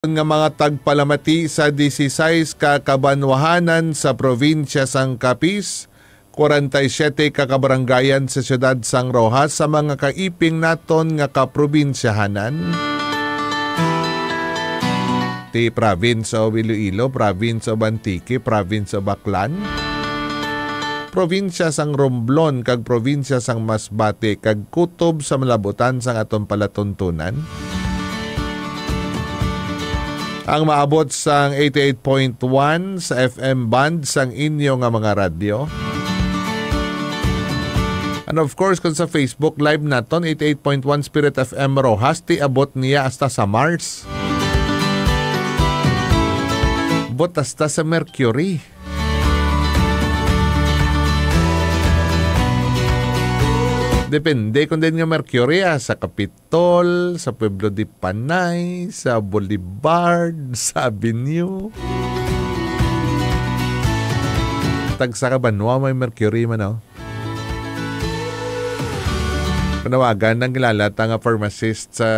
nga mga tagpalamati sa 16 ka kabanwahanan sa probinsya sang Capiz, 47 ka kabaranggayan sa siyudad sang Rojas sa mga kaiping naton nga kaprobinsyahanan. Ti Province of Iloilo, Province of Antique, Province of Baclan, probinsya sang Romblon kag probinsya sang Masbate kag kutob sa malabutan sang aton palatuntunan. Ang maabot sang 88.1 sa FM band sang inyo nga mga radyo. And of course, kung sa Facebook live naton 88.1 Spirit FM Rojas, ti abot niya hasta sa Mars. Abot hasta sa Mercury. Depende kung din nga Mercury sa Capitol, sa Pueblo de Panay, sa Boulevard, sa Avenue. Tagsa ka Banwa may Mercury man o. Panawagan ng ilalata nga pharmacist sa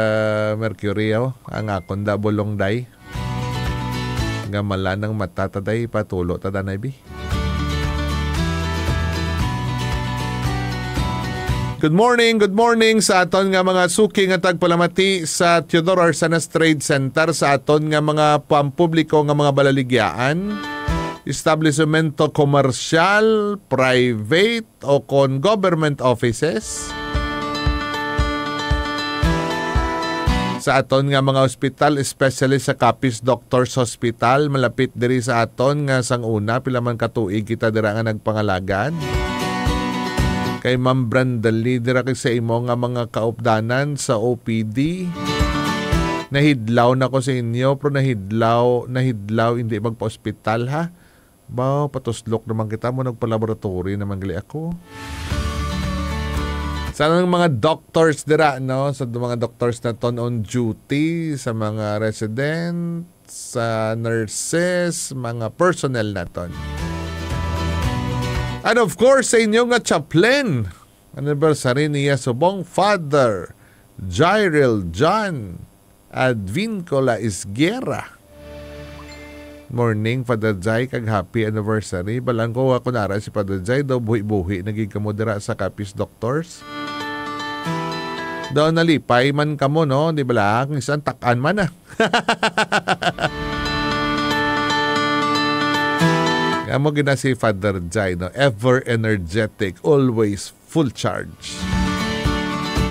Mercury o. Ang akong dabulong day. Nga mala ng matataday patulo tadanay bi. Good morning sa aton nga mga suki nga tagpalamati sa Theodore Arsanas Trade Center sa aton nga mga pampubliko nga mga balaligyaan, establishmento komersyal, private o kon government offices. Sa aton nga mga ospital, especially sa Capiz Doctors Hospital, malapit diri sa aton nga sang una pila man katuig kita dira nga nagpangalagad. Kay Ma'am Brandali, dira kay sa imo nga mga kaupdanan sa OPD. Nahidlaw na ko sa inyo, pero nahidlaw, hindi magpa-hospital ha. Ba, patuslok naman kita mo, nagpa-laboratory naman gali ako. Sana ng mga doctors dira, no? Sa mga doctors na ton on duty, sa mga residents, sa nurses, mga personnel na ton. And of course, sa inyong nga chaplain, anniversary niya subong Father Jairil John Advincola Isguera. Morning, Father Jai, kag happy anniversary. Balang ko ako nara si Father Jai, daw buhi-buhi, nagigkamodera sa Capiz Doctors. Daw nalipay man kamo, no? Di ba lang? Isang takan man, Amo gina si Father Jai, no? Ever energetic, always full charge.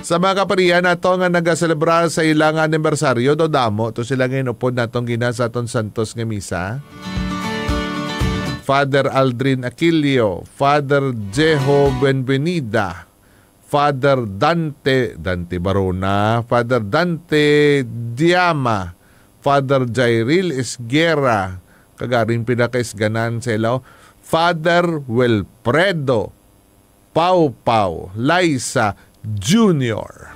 Sa mga kaparihan na to nga nagaselebrar sa ilang anibersaryo, do damo, to sila ngayon upod na itong gina sa aton Santos nga misa. Father Aldrin Aquilio, Father Jeho Buenvenida, Father Dante Barona, Father Dante Diama, Father Jairil Isguera, kagaring pinakaisganan sa ilaw, Father Wilfredo Pau Laisa Jr.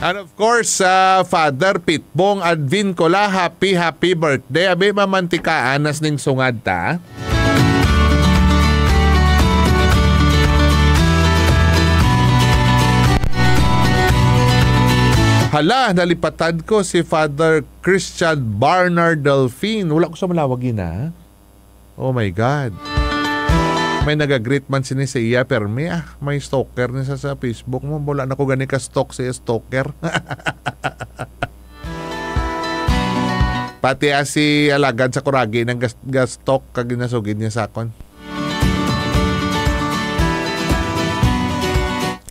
And of course, Father Pitbong Advincola, happy birthday. Abi mamantikaan nas ning sungad ta. Hala, nalipatad ko si Father Christian Barnard Delphine. Wala ko sa malawagin na. Oh my God. May nag-greet man sini sa iya, pero may stalker niya sa Facebook mo. Wala na ko gani ka stalk siya, stalker. Pati si alagad sa kuragi ng gas-stalk kag ginasugid niya sa akon.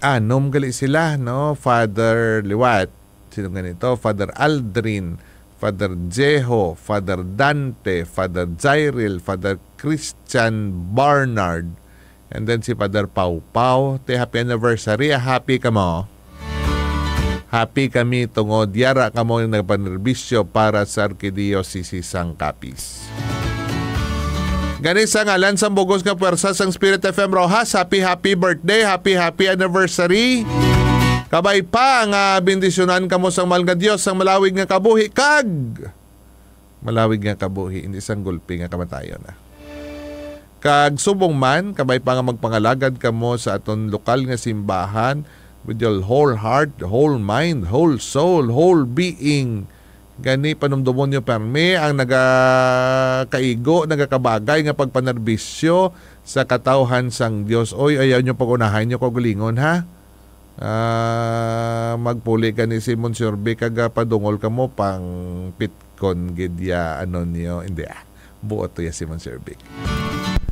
Anom gali sila, no? Father Liwat. Sino ganito? Father Aldrin, Father Jeho, Father Dante, Father Jairil, Father Christian Barnard, and then si Father Pau. Happy anniversary. Happy ka mo. Happy kami tungod yara ka mo yung nagpanerbisyo para sa Arkidiocese sang Capiz. Ganis sa ngalan sa bugos nga puwersa sang Spirit FM Rojas. Happy birthday. Happy anniversary. Kabay pa nga bendisyonan kamo sang mahal nga Dios sang malawig nga kabuhi kag malawig nga kabuhi, hindi sang gulpi nga kamatayon na. Kag subong man, kabay pa nga magpangalagad kamo sa aton lokal nga simbahan with your whole heart, whole mind, whole soul, whole being. Gani panumdumon nyo permi ang nagakaigo, nagakabagay nga pagpanerbisyo sa katawhan sang Dios. Oy, ayaw nyo pag-unahan nyo kagulingon ha. Magpuli ka ni Simon Surbe kaga padungol ka mo pang pitkon gidya ano niyo. Hindi buot to ya Simon Surbe.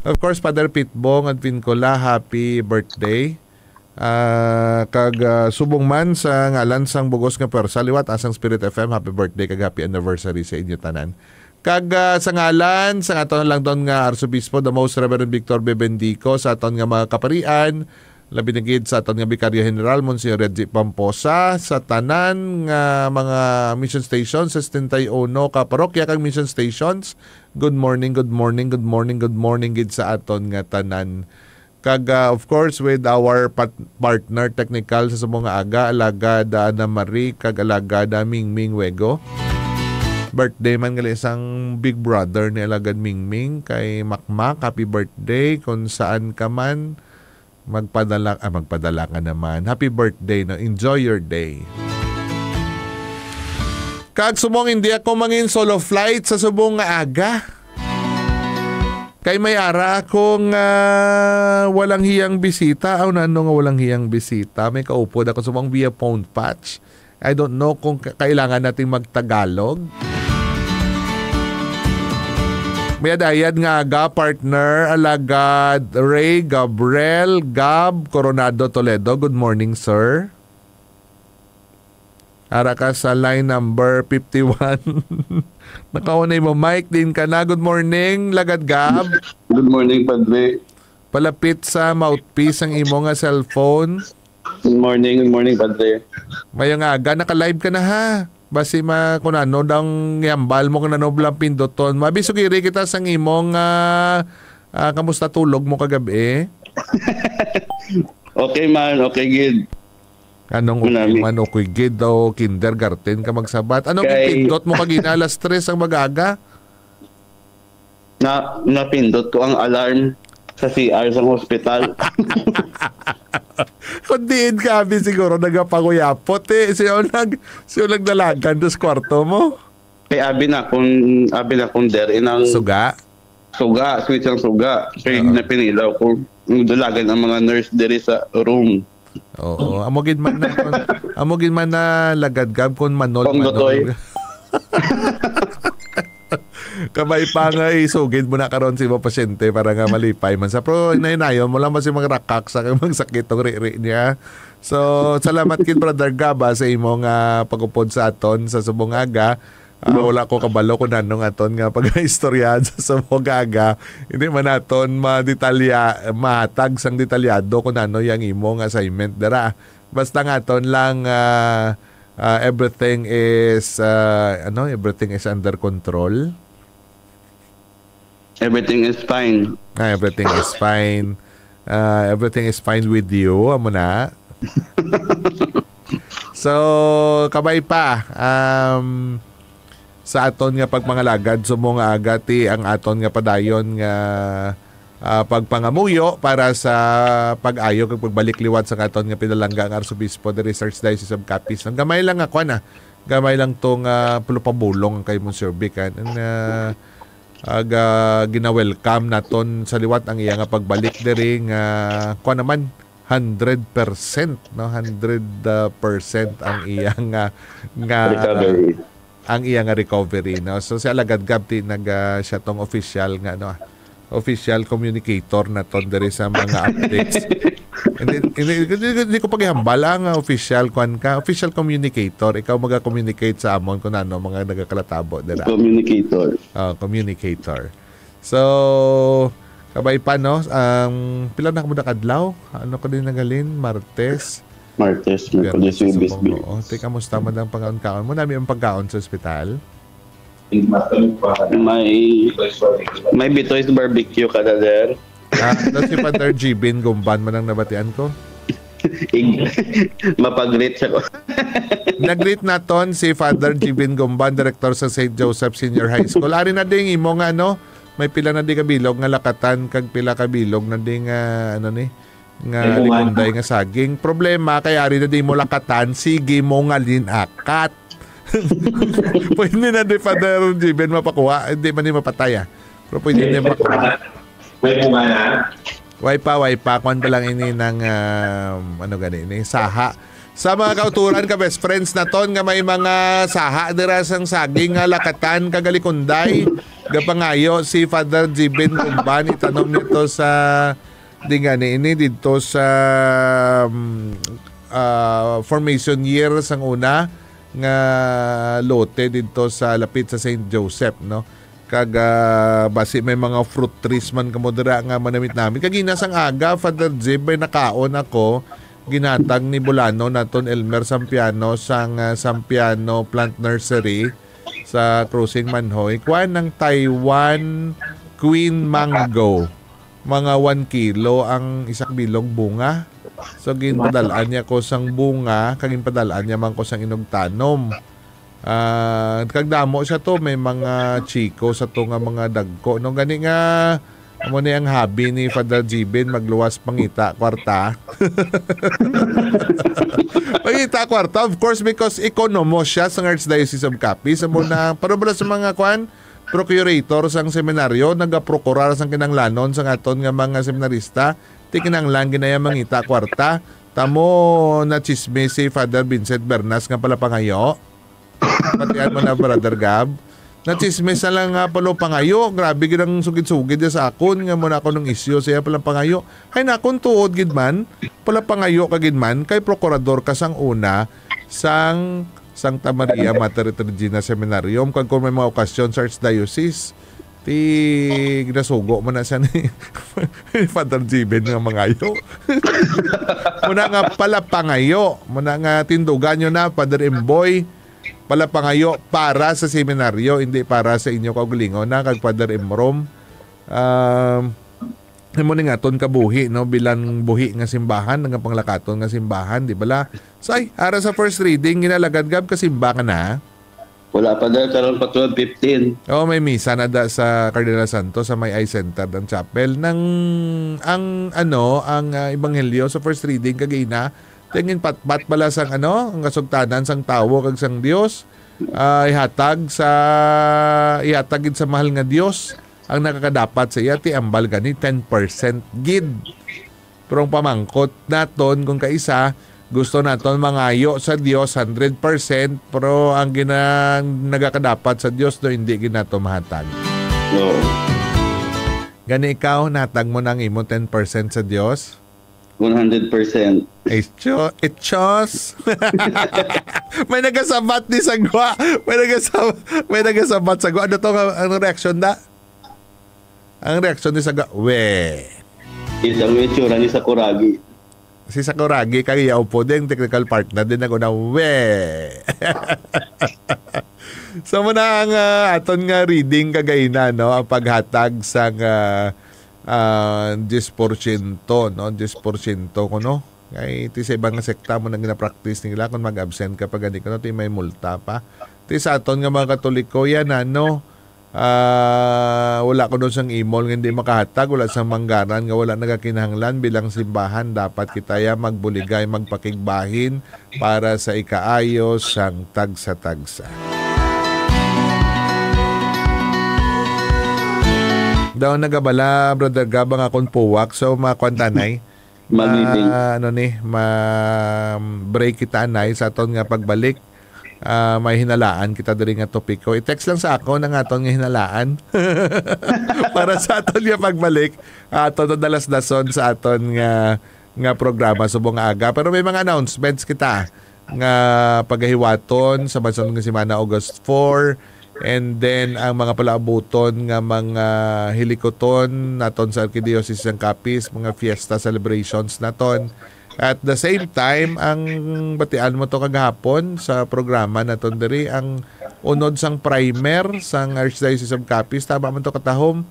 Of course, Father Pitbong at Pincola, happy birthday. Kag subong man sa ngalan sang bugos nga persa liwat asang Spirit FM, happy birthday kag happy anniversary sa inyo tanan. Kag sa ngalan sang aton lang don nga Arsobispo the Most Reverend Victor Bebendico, sa aton nga mga kaparian, labi na gid sa aton nga Bikaryo General Monsignor Reggie Pamposa, sa tanan nga mga mission stations sa 71 ka parokya kag mission stations. Good morning, good morning, good morning, good morning gid sa aton nga tanan. Kag of course with our partner technical sa mga aga, alagada Ana Marie kag alagada Mingming Wego. Birthday man gali isang big brother ni alagad Mingming kay Makmak, happy birthday kung saan ka man magpadala ka naman. Happy birthday, no? Enjoy your day. Kag sumong hindi ako mangin solo flight sa subong nga aga. Kay may ara akong walang hiyang bisita. Aw nano nga walang hiyang bisita. May kaupod ako sumong via phone patch. I don't know kung kailangan nating magtagalog. May adayad nga aga partner alagad Ray Gabriel Gab Coronado Toledo. Good morning, sir. Ara ka sa line number 51. Nakaunay mo, Mike, din ka na. Good morning, Lagad Gab. Good morning, Padre. Palapit sa mouthpiece ang imo nga cellphone. Good morning, Padre. Mayang aga, naka-live ka na ha. Basi kung ano, dang yambal mo kung ano blang pindoton. Mabisugiri kita sa imong kamusta tulog mo kagabi. Okay man, okay good. Anong okay man, okay good daw, kindergarten ka magsabat. Anong pindot mo kagina alas 3 ang mag-aga? Napindot ko ang alarm sa CR sa hospital. Kung diin kami siguro nagapanguyapot siya nagdalagan dos kwarto mo. Kay abi na kung der inang suga, switch ang suga. Kaya napinilaw ko dalagan ang mga nurse diri sa room. Oo, amogin man na lagad gab kon manol. Kamay pa nga isugid mo na karon si mga pasyente para nga malipay man sa pro inayon mo lang si mga rakak sa magsakit tong riri niya. So salamat kid brother Gaba sa imong pagupod sa aton sa subong aga. Wala ko kabalo kung nanong aton nga pag-istorya sa subong aga. Hindi man aton matag sang detalyado kung ano yang imong assignment dara. Basta nga aton lang everything is under control. Everything is fine. Everything is fine. Everything is fine with you. Amo na. So, kabay pa. Sa aton nga pagpangalagad, sumo nga agati ang aton nga padayon nga pagpangamuyo para sa pag-ayo kag pagbalik liwat sa aton nga pinalangga ang Arsobispo the Research Diocese of Capiz. Ang gamay lang ako na. Gamay lang tong pulupabulong kay Monsieur Bican. Gina-welcome naton sa liwat ang iya nga pagbalik diri nga kuan naman 100%, no, 100% ang iya nga recovery. Ang iya nga recovery, no. So si alagad gabti siya tong official nga official communicator naton diri sa mga updates. Hindi ko paghihambal ang official official communicator. Ikaw maga-communicate sa amon kung ano mga nagakalatabo dira. Communicator. So kabay pa no, pila na mo kadlaw? Ano ko din nagalin? Martes, Merkulis, Wednesday. Teka, musta man ang pagkaon mo? Nami ang pagkaon sa ospital? May Bitoy's barbecue kada der. Si Father Jibin Gumban man ang nabatian ko. Mapag-greet siya ko. Nag-greet naton si Father Jibin Gumban, director sa St. Joseph Senior High School. Ari na ding imo nga may pila na di kabilog nga lakatan kag pila kabilog na di nga nga likunday nga saging. Problema kay ari na di mo lakatan, sige mo nga linakat. Pwede na di Father Jiben mapakuha, hindi man ni mapataya. Pero pwede na mapakuha. May bunga na? Way pa. Kwan pa lang ini ng saha. Sa mga kauturan ka best friends na ton nga may mga saha dira sang saging nga lakatan kagalikunday gapangayo si Father Jiben Kumban itanom nito sa ini dito sa formation year sang una nga lote dito sa lapit sa St. Joseph, no? Basi may mga fruit trees man kamo dira nga manamit namin kagina sang aga Father Jiben nakaon ako ginatag ni Bulano naton Elmer Sampiano sang Sampiano Plant Nursery sa Cruising Manhoy kuan ng Taiwan Queen Mango mga 1 kilo ang isak bilog bunga so ginpadalaan niya ko sang bunga kagin padalaan niya man ko sang inugtanom kagdamo siya to may mga chiko sa to nga mga dagko no gani nga amo ni ang hobby ni Father Jiben magluwas pangita kwarta. Pangita kwarta of course because economo siya sa Archdiocese of Capiz amo na parabala sa mga kwan procurator sang seminaryo nagaprokurar sang kinanglanon sang aton nga mga seminarista ti kinanglan ginaya mangita kwarta tamo na chisme si Father Vincent Bernas nga pala pangayo. Patian mo na Brother Gab. Natsismes na lang nga pala pangayo. Grabe ginang sugid-sugid sa akon. Nga muna ako ng isyo siya pala pangayo. Hay nakon tuod gidman. Pala pangayo ka gidman. Kay prokurador ka sang una sang Santa Maria Mater Regina Seminarium. Kung may mga okasyon sa Archdiocese. Ti ginasugo mo na siya ni Father Jiben nga mangayo. Muna nga pala pangayo. Muna nga tindugan nyo na Father Emboy. Pala pangayo para sa seminaryo, hindi para sa inyo kaugalingon na kag Father Emrom. Mo ni nga ton kabuhi no bilang buhi nga simbahan nga panglakaton nga simbahan, di bala? Say, ara sa first reading ginalagad gab ka simba ka na. Wala pa dahil karon pa 12:15. Oh, may misa na da sa Cardinal Santos sa may eye center ng chapel ng ang ebanghelyo sa first reading kagina. Tingin patpat pala sang ang kasugtanan sang tawo kag sang Dios ihatag sa mahal nga Dios ang nakakadapat sa iya ti ambal gani 10% gid. Pero ang pamangkot naton kung kaisa gusto naton mangayo sa Dios 100% pero ang nagakadapat sa Dios do hindi ginato mahatag. No. Gani ikaw natag mo nang imo 10% sa Dios? 100%. Itchos. May nagasabat ni Sagwa. May nagasabat Sagwa. Ano to ang reaction na? Ang reaction ni Sagwa, we. Isang itsura ni Sakuragi. Si Sakuragi, kaya po din, technical partner din ako na, we. So muna ang aton nga reading kagayna, no? Ang paghatag sa 10%, no? 10% ko, no? Kaya iti sa ibang sekta mo nang gina-practice nila kung mag-absent ka pag hindi ka, no? Iti may multa pa. Iti sa aton nga mga Katoliko yan, ano? Wala ko doon sang imol nga hindi makahatag, wala sang manggaran nga wala nagakinahanglan bilang simbahan. Dapat kita ya magbuligay, magpakigbahin para sa ikaayos sang tagsa-tagsa. Daw nagabala Brother Gabang akong puwak so makwantanay break kita anay sa aton nga pagbalik may hinalaan kita diri nga topiko i-text lang sa ako ng aton nga hinalaan para sa aton nga pagbalik aton dalas-dason sa aton nga programa subong aga pero may mga announcements kita nga pagahiwaton sa bansa nga semana August 4. And then, ang mga palaabuton nga mga hilikoton naton sa Archdiocese ng Capiz, mga fiesta celebrations naton. At the same time, ang batian mo to kagahapon sa programa naton diri ang unod sang primer sang Archdiocese of Capiz. Tama man to katahom.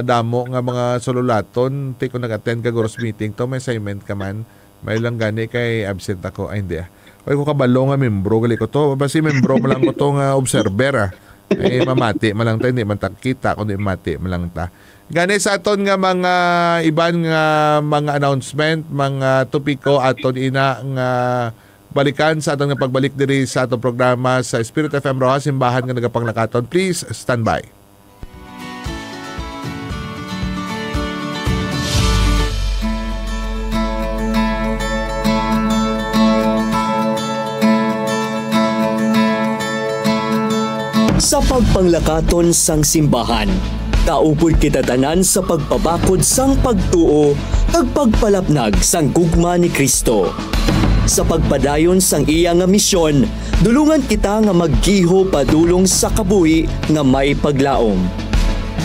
Damo nga mga solulaton. Ti ko nag-attend ka Goros meeting to, may assignment ka man. May lang gani kay absent ako. Ay, hindi Ay ko kabalo nga membro gali ko to. Basi membro mo lang ko to nga observer Mamati malang ta, hindi man ta kita kundi mati malang ta. Gani sa aton nga mga iban nga mga announcement, mga topiko aton ina nga balikan sa aton nga pagbalik diri sa atong programa sa Spirit FM Rojas, simbahan nga nagapanglakaton. Please stand by. Sa pagpanglakaton sang simbahan, kaupod kita tanan sa pagpabakod sang pagtuo kag pagpalapnag sang gugma ni Kristo. Sa pagpadayon sang iya nga misyon, dulungan kita nga maggiho padulong sa kabuhi nga may paglaom.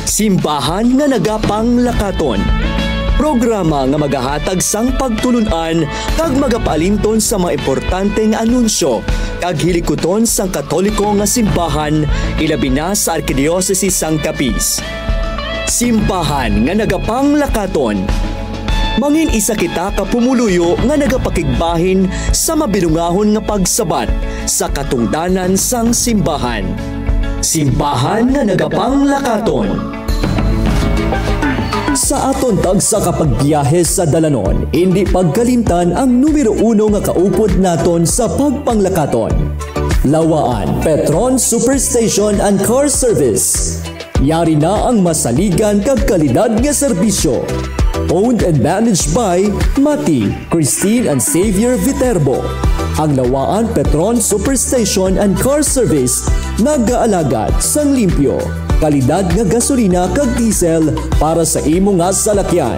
Simbahan nga nagapang lakaton. Programa nga magahatag sang pagtulunan kag magapalinton sa mga importante nga anunsyo kag hilikuton sang Katoliko nga simbahan ilabi na sa Arkidiocese sang Capiz. Simbahan nga nagapang lakaton. Mangin isa kita ka pumuluyo nga nagapakigbahin sa mabilungahon nga pagsabat sa katungdanan sang simbahan. Simbahan nga nagapang lakaton. Sa aton tagsa kapagbiyahe sa dalanon, hindi pagkalimtan ang numero 1 nga kaupod naton sa pagpanglakaton. Lawaan Petron Superstation and Car Service. Yari na ang masaligan kag kalidad nga serbisyo. Owned and managed by Mati, Christine and Xavier Viterbo. Ang Lawaan Petron Superstation and Car Service nag-aalagad sang limpyo, kalidad nga gasolina kag diesel para sa imo nga salakyan.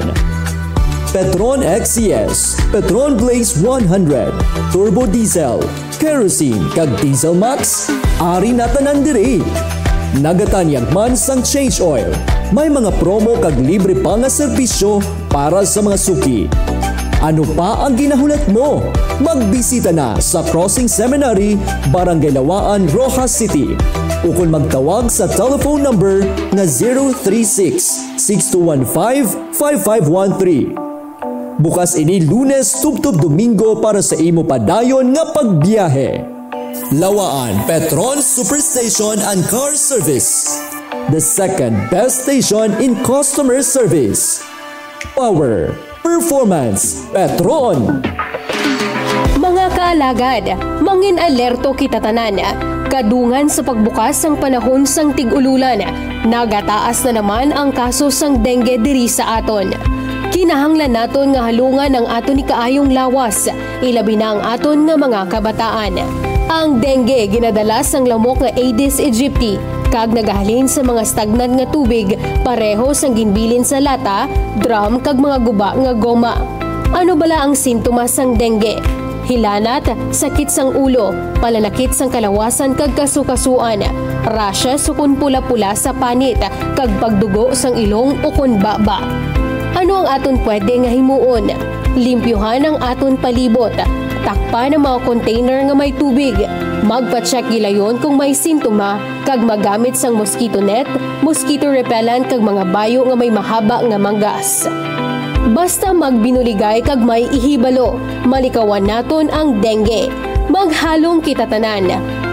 Petron XCS, Petron Blaze 100, Turbo Diesel, Kerosene kag Diesel Max, ari na tanan diri. Nagatanyag man sang change oil. May mga promo kag libre pa nga serbisyo para sa mga suki. Ano pa ang ginahulat mo? Magbisita na sa Crossing Seminary, Barangay Lawaan, Rojas City. O kung magtawag sa telephone number na 036-6215-5513. Bukas ini Lunes tubtob Domingo para sa imo padayon nga pagbiyahe. Lawaan Petron Superstation and Car Service. The second best station in customer service. Power, performance, Petron. Mga kaalagad, mangin alerto kita tanan. Kadungan sa pagbukas sang panahon sang tig-ululan, nagataas na naman ang kaso sang dengue diri sa aton. Kinahanglan naton nga halungan ang aton ni kaayong lawas, ilabi na ang aton nga mga kabataan. Ang dengue ginadala sang lamok nga Aedes aegypti, kag nagahalin sa mga stagnant nga tubig, pareho sang ginbilin sa lata, drum kag mga guba nga goma. Ano bala ang sintomas sang dengue? Hilanat, sakit sang ulo, palalakit sang kalawasan kag kasukasuan, rashes ukon pula-pula sa panit, kag pagdugo sang ilong ukon baba. Ano ang aton pwede nga himuon? Limpyuhan ang aton palibot, takpan ang mga container nga may tubig, magpa-check gilayon kung may sintoma, kag magamit sang mosquito net, mosquito repellent kag mga bayo nga may mahaba nga manggas. Basta magbinuligay kag may ihibalo, malikawan naton ang dengue. Maghalong kita tanan.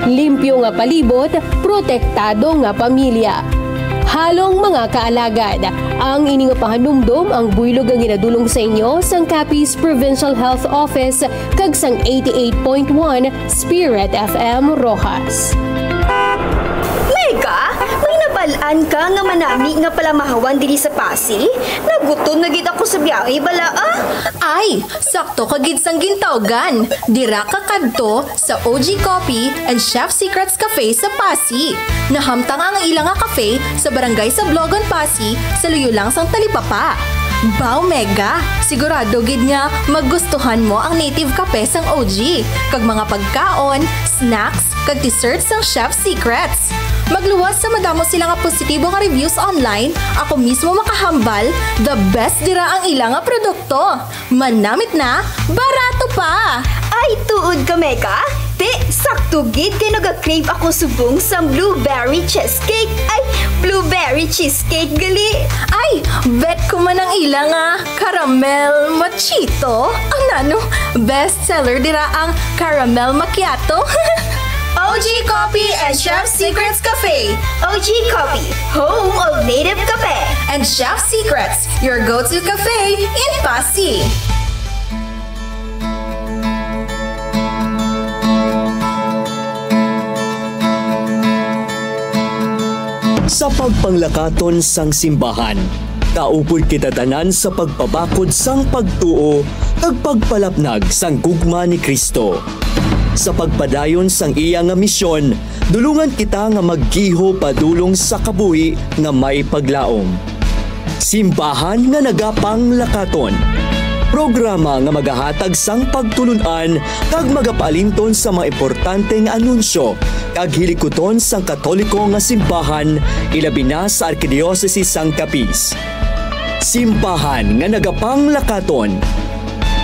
Limpyo nga palibot, protektado nga pamilya. Halong mga kaalagad, ang ining pahanumdom ang buylog ang ginadulong sa inyo sang Capiz Provincial Health Office kag sang 88.1 Spirit FM Rojas. Mega, may nabalaan ka nga manami nga pala mahawan diri sa Pasig? Nagutom na gid ako sa biyahe bala ah. Ay, sakto ka gid sang gintawgan. Dira ka kadto sa OG Coffee and Chef Secrets Cafe sa Pasig. Nahamtang ang ilang nga cafe sa barangay sa Blogon, Pasig, sa luyo lang sang talipapa. Bao Mega, sigurado gid nga magustuhan mo ang native kape sang OG, kag mga pagkaon, snacks, kag desserts sang Chef Secrets. Magluwas sa madamo sila nga positibo nga reviews online, ako mismo makahambal, the best dira ang ilang nga produkto. Manamit na, barato pa! Ay, tuod ka, Mega? Te, sakto gid kay naga-crave ako subong sa blueberry cheesecake. Ay, blueberry cheesecake gali. Ay, bet ko man ang ilang caramel machito. Ano, bestseller dira ang caramel macchiato. OG Coffee and Chef Secrets Cafe. OG Coffee, home of native cafe. And Chef Secrets, your go-to cafe in Pasig. Sa pagpanglakaton sang simbahan, kaupod kita tanan sa pagpabakod sang pagtuo kag pagpalapnag sang gugma ni Kristo. Sa pagpadayon sang iya nga misyon, dulungan kita nga maggiho padulong sa kabuhi nga may paglaom. Simbahan nga nagapang lakaton. Programa nga magahatag sang pagtulunan kag magapalinton sa mga importanteng anunsyo kag hilikuton sang Katoliko nga simbahan ilabi na sa Arkidiocese sang Capiz. Simbahan nga nagapang lakaton.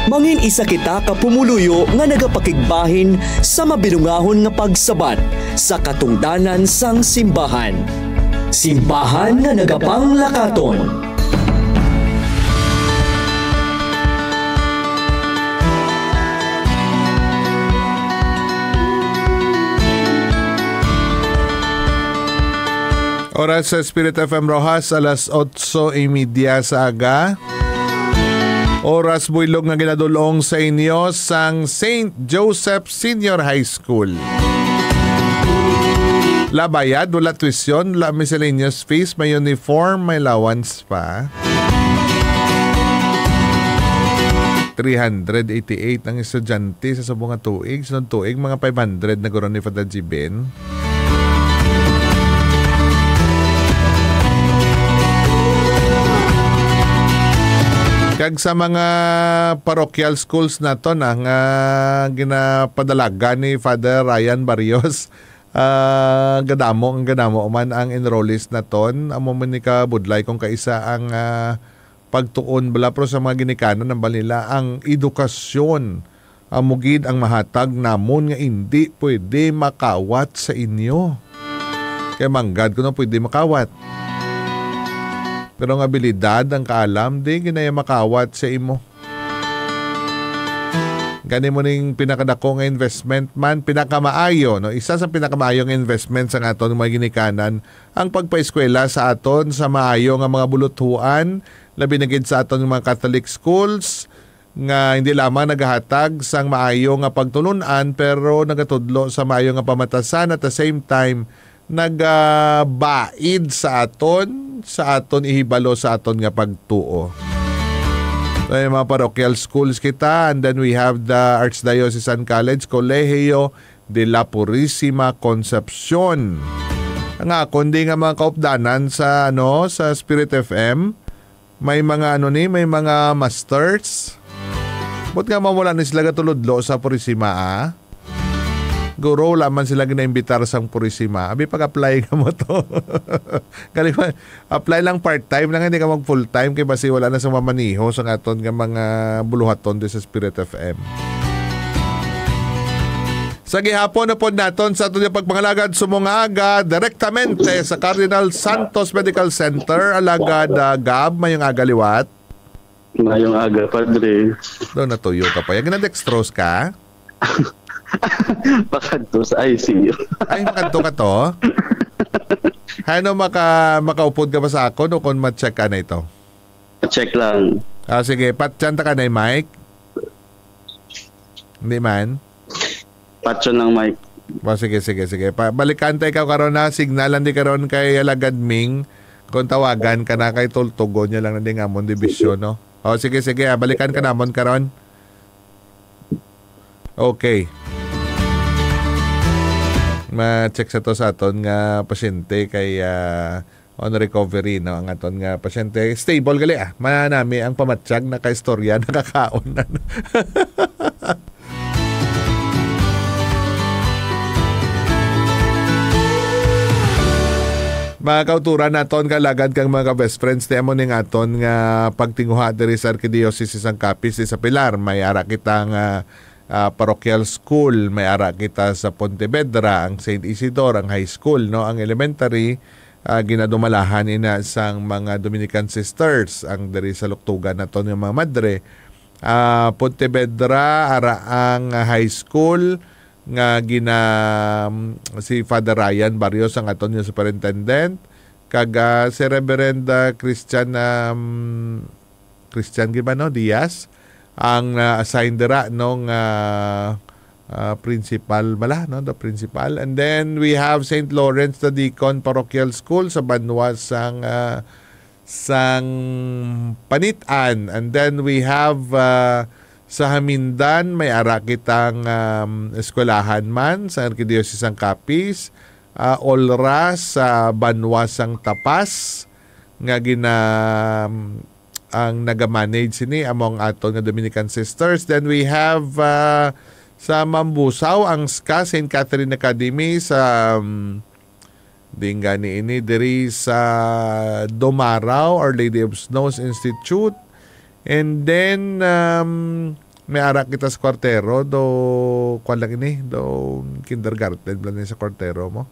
Mangin isa kita ka pumuluyo nga nagapakigbahin sa mabinungahon nga pagsabat sa katungdanan sang simbahan. Simbahan nga nagapang lakaton. Oras sa Spirit FM Rojas, alas 8:30 sa aga. Oras builog nga ginadulong sa inyo sang St. Joseph Senior High School. La bayad, wala tuition, la miscellaneous fees, may uniform, may allowance pa. 388 ang estudyante sa subong nga tuig. Sunod tuig, mga 500 na guro ni Father Jiben. Kag sa mga parochial schools na to na nga ginapadalaga ni Father Ryan Barrios, gadamo man ang enrollees na ton. Amo man ni ka budlay kung kaisa ang pagtuon bala pro sa mga ginikanan ng balila ang edukasyon. Amugid ang mahatag namon nga hindi pwede makawat sa inyo. Kaya manggad ko na pwede makawat. Pero ang abilidad, ang kaalam, di ginaya makawat sa imo. Gani mo ning pinakadako nga investment man, pinakamaayo. No? Isa sa pinakamaayong investment sa aton mga ginikanan, ang pagpaeskwela sa aton sa maayo nga mga buluthuan, labi na gid sa aton mga Catholic schools, nga hindi lamang nagahatag sang maayo nga pagtulunan, pero nagatudlo sa maayo nga pamatasan at the same time, nagabaid sa aton ihibalo sa aton nga pagtuo. So, yung mga parochial schools kita, and then we have the Archdiocesan College, Colegio de la Purísima Concepcion. Ang kundi nga mga kaupdanan sa sa Spirit FM, may mga may mga masters. But nga mawala ni sila gatuludlo sa Purisima Guro laman sila gina-imbitar sang Purisima. Abi pag-apply ka mo to. Apply lang part-time lang, hindi ka mag full-time kay basi wala na sa mamaniho sa aton nga mga buluhaton sa Spirit FM. Sa gihapon na po naton sa aton yung pagpangalagad sumungaga direktamente sa Cardinal Santos Medical Center, alagad Gab, mayong aga liwat. Mayong aga, Padre. Doon natuyo ka pa. Yung ginadextrose ka? Pakadto sa ICU. Ay, makadto ka to? Ano, makaupod ka ba sa ako no kung ma-check ka na ito? Check lang. Sige, patsyanta ka na yung mic? Hindi man? Patyon lang, mic. Sige. Balikan tayo ka karon na, signalan di karon kay Alagad Ming. Kung tawagan ka na kay Tultugo niya lang na di nga mong dibisyon, no? Sige, balikan ka namon karon. Okay. Ma-check sa to sa aton nga pasyente kay on recovery no ang aton nga pasyente stable gali manami ang pamatsyag na kaistorya nakakaon na. Mga kauturan naton kalagad kang mga best friends ti amo ning aton nga pagtinguha diri sa Arkidiocese sang Capiz sa Pilar. May ara kitang parochial school, may ara kita sa Pontevedra, ang St. Isidore, ang high school, no, ang elementary ginadumalahan ina sang mga Dominican sisters, ang dari sa Luktugan naton yung mga madre. Pontevedra ara ang high school nga si Father Ryan Barrios ang aton nga superintendent, kag si Reverend Christian Gibano Diaz ang assign dira nung principal bala, no, the principal. And then we have St. Lawrence the Deacon Parochial School sa Banwas sang Panitan. And then we have sa Hamindan, may ara kitang eskwelahan man sa Arkidiocese ng Capiz. Olra sa Banwasang Tapas nga ang nagamanage sini among aton nga Dominican sisters. Then we have sa Mambusaw ang SCA St. Catherine Academy sa ini diri sa Domaraw Our Lady of Snows Institute. And then may ara kita sa kwartero do kindergarten plan sa kwartero mo.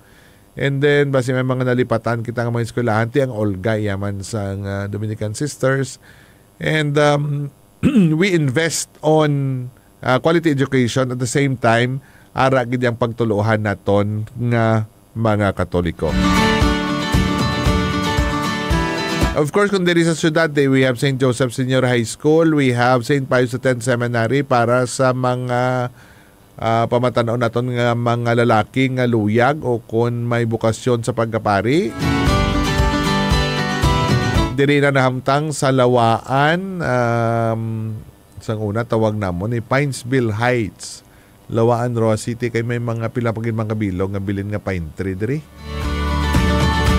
And then basi may mga nalipatan kita nga mga eskwelahan ti ang Olga yaman sa Dominican Sisters. And we invest on quality education at the same time ara gid ang pagtuluhan naton nga mga Katoliko. Of course, kung diri sa syudad, we have St. Joseph Senior High School, we have St. Pius X Seminary para sa mga pamatanon naton nga mga lalaki nga luyag o kung may bukasyon sa pagkapari. Diri na nahamtang sa Lawaan, sang una tawag namon ni Pinesville Heights, Lawaan, Roa City, kay may mga pilapagin mga bilog nga bilin nga pine tree diri.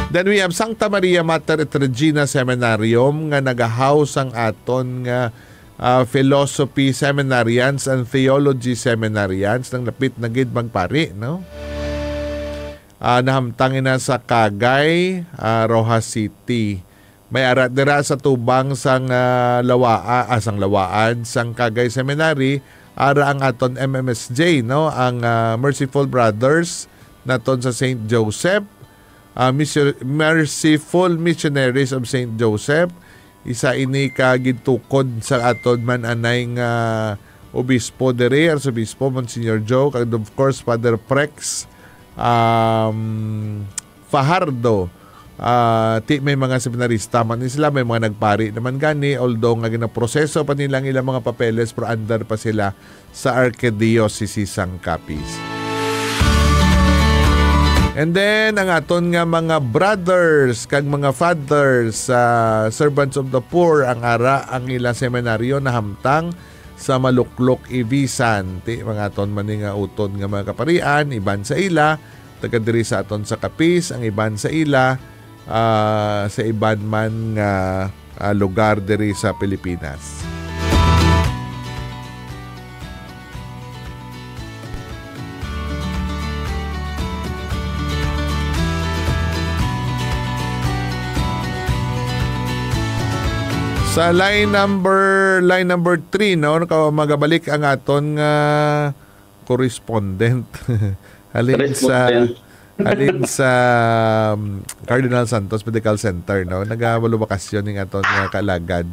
Then we have Santa Maria Mater et Regina Seminarium nga nagahouse ang aton nga philosophy seminarians and theology seminarians nang lapit na gid magpari, no? Nahamtang ina sa Cagay, Rojas City. May arat dira sa tubang sang Lawaan sang Cagay Seminary, ara ang aton MMSJ, no? Ang Merciful Brothers naton sa St. Joseph, Merciful Missionaries of St. Joseph. Isa ini kagintukod sa aton man anay nga obispo dere, Arsobispo Monsignor Joe, and of course Father Prex Fajardo. May mga seminarista man sila, may mga nagpari naman gani, although nga ginaproseso pa nilang ilang mga papeles pero under pa sila sa Archdiocese ng Capiz. And then, ang aton nga mga brothers, kag mga fathers, servants of the poor, ang ara, ang ilang seminaryo na hamtang sa Maluklok, Ibisan. Mga aton man nga uton nga mga kaparian, iban sa ila, taga diri sa aton sa Capiz, ang iban sa ila, sa iban man nga lugar diri sa Pilipinas. Sa line number 3, no, magabalik ang aton nga correspondent. Halin sa Cardinal Santos Medical Center, no. Nagawalo bakasyon ning aton nga kalagad.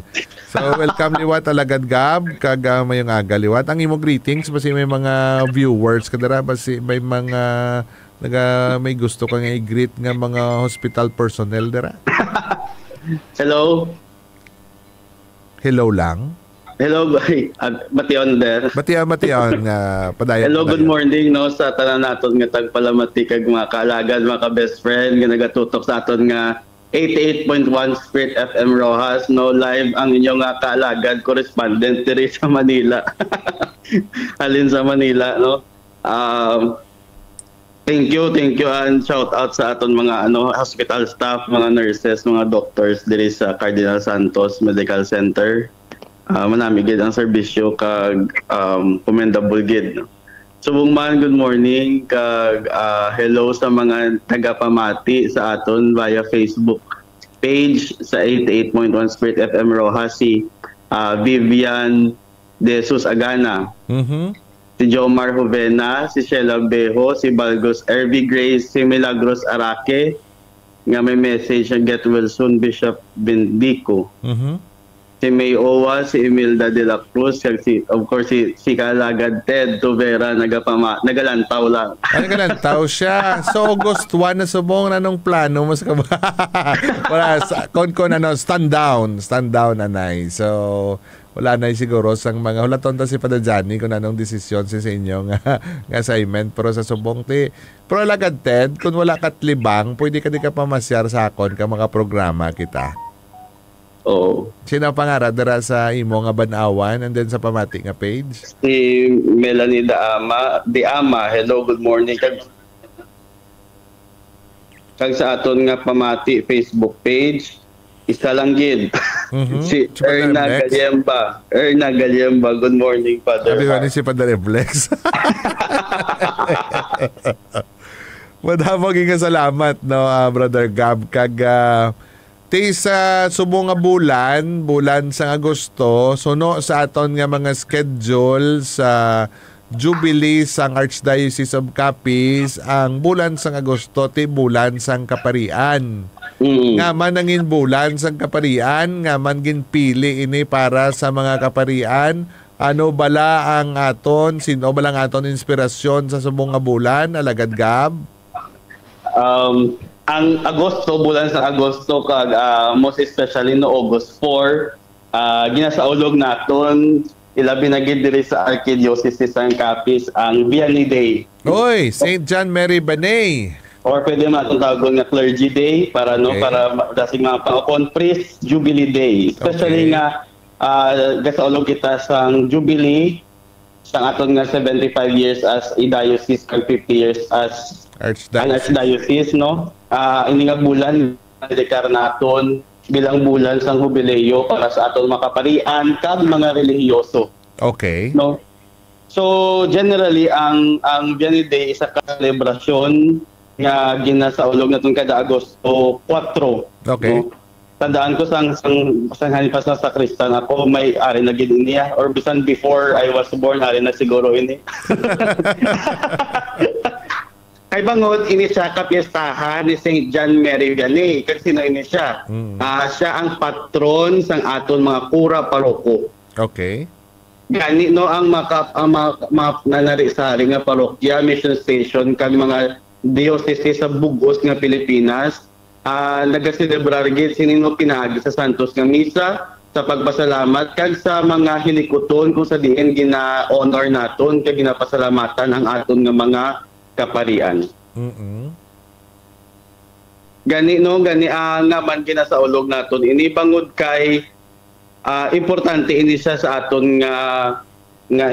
So welcome liwat alagad Gab, kag mayong aga liwat. Ang imo greetings basi may mga viewers kadara basi may mga may gusto ka nga i-greet nga mga hospital personnel dira. Hello. Hello lang. Hello, Bation there. Bation padayon. Hello, good morning no sa tanan naton nga tagpalamati kag mga kaalagad, mga ka-best friend nga nagatutok sa aton nga 88.1 Spirit FM Rojas, no, live ang inyong nga kaalagad correspondent diri sa Manila. Halin sa Manila, no. Thank you and shout out sa aton mga hospital staff, mga nurses, mga doctors diri sa Cardinal Santos Medical Center. Manami gid ang serbisyo kag commendable gid. Subong man, good morning kag hello sa mga tagapamati sa aton via Facebook page sa 88.1 Spirit FM Rojas, si Vivian De Jesus Agana. Si Jomar Jovena, si Sheila Bejo, si Balgos Ervi Grace, si Milagros Araque, nga may message na get well soon, Bishop Bendico. si May Owa, si Imelda de la Cruz, of course si Kalagad Ted Tuvera nagalantaw lang. Nagalantaw siya. So August 1 na subong na nung plano mas ka ba? Wala kon stand down anay. So wala na siguro sang mga hulaton ta si Padajani kung anong desisyon sa inyo nga assignment pero sa subong ti pero Alagad Ted kung wala kat libang pwede ka di ka pamasyar sa akon ka mga programa kita. Oo. Sino ang pangarap dara sa imo nga banawan and then sa pamati nga page? Si Melanie De Ama, hello, good morning. Kag sa aton nga pamati Facebook page, isa lang gid. Si Erna Galiemba, good morning, Father. Sabi ba ni si Padre Flex? Madamog nga salamat, no, Brother Gab. Kag sa subong nga bulan sa Agosto, suno sa aton nga mga schedule sa Jubilee sang Archdiocese of Capiz, ang bulan sang Agosto ti bulan sang Kaparian. Nga man nangin bulan sang Kaparian, nga man ginpili ini para sa mga kaparian. Ano bala ang aton, sino bala ang aton inspirasyon sa subong nga bulan, Alagad Gab? Ang Agosto, bulan sa Agosto, kag most especially no August 4, ginasaulog naton ilabi na gid diri sa Archdiocese sang Capiz ang Vianney Day. Oy, St. John Mary Vianney. Or pwede matong tawag nga Clergy Day para para dasig mga pangopon priest Jubilee Day. Especially nga gasaulog kita sang Jubilee sang aton nga 75 years as a diocese kag 50 years as Archdiocese, no? Ini nga bulan dedikar naton bilang bulan sang jubileo para sa aton makaparian kag mga relihiyoso. Okay. No. So generally ang Vianney Day isa ka selebrasyon nga ginasaulog naton kada Agosto 4. Okay. No? Tandaan ko sang hanipas na sa Kristan ako may ari na gid niya or bisan before I was born ari na siguro ini. Kay bangod ini siya kapiestahan ni St. John Mary Vianney. Kasi sino ini siya? Siya ang patron sang aton mga kura paroko. Okay. Gani no ang nanari sa nga parokya, mission station kag mga diocese sa bugos nga Pilipinas. Nagaselebrar gid sinino pinaagi sa Santos nga misa sa pagpasalamat kag sa mga hilikoton kung sa diin gina-honor naton kag ginapasalamatan ang aton nga mga kaparian. Gani nga man ginasaulog naton ini bangod kay importante ini siya sa aton nga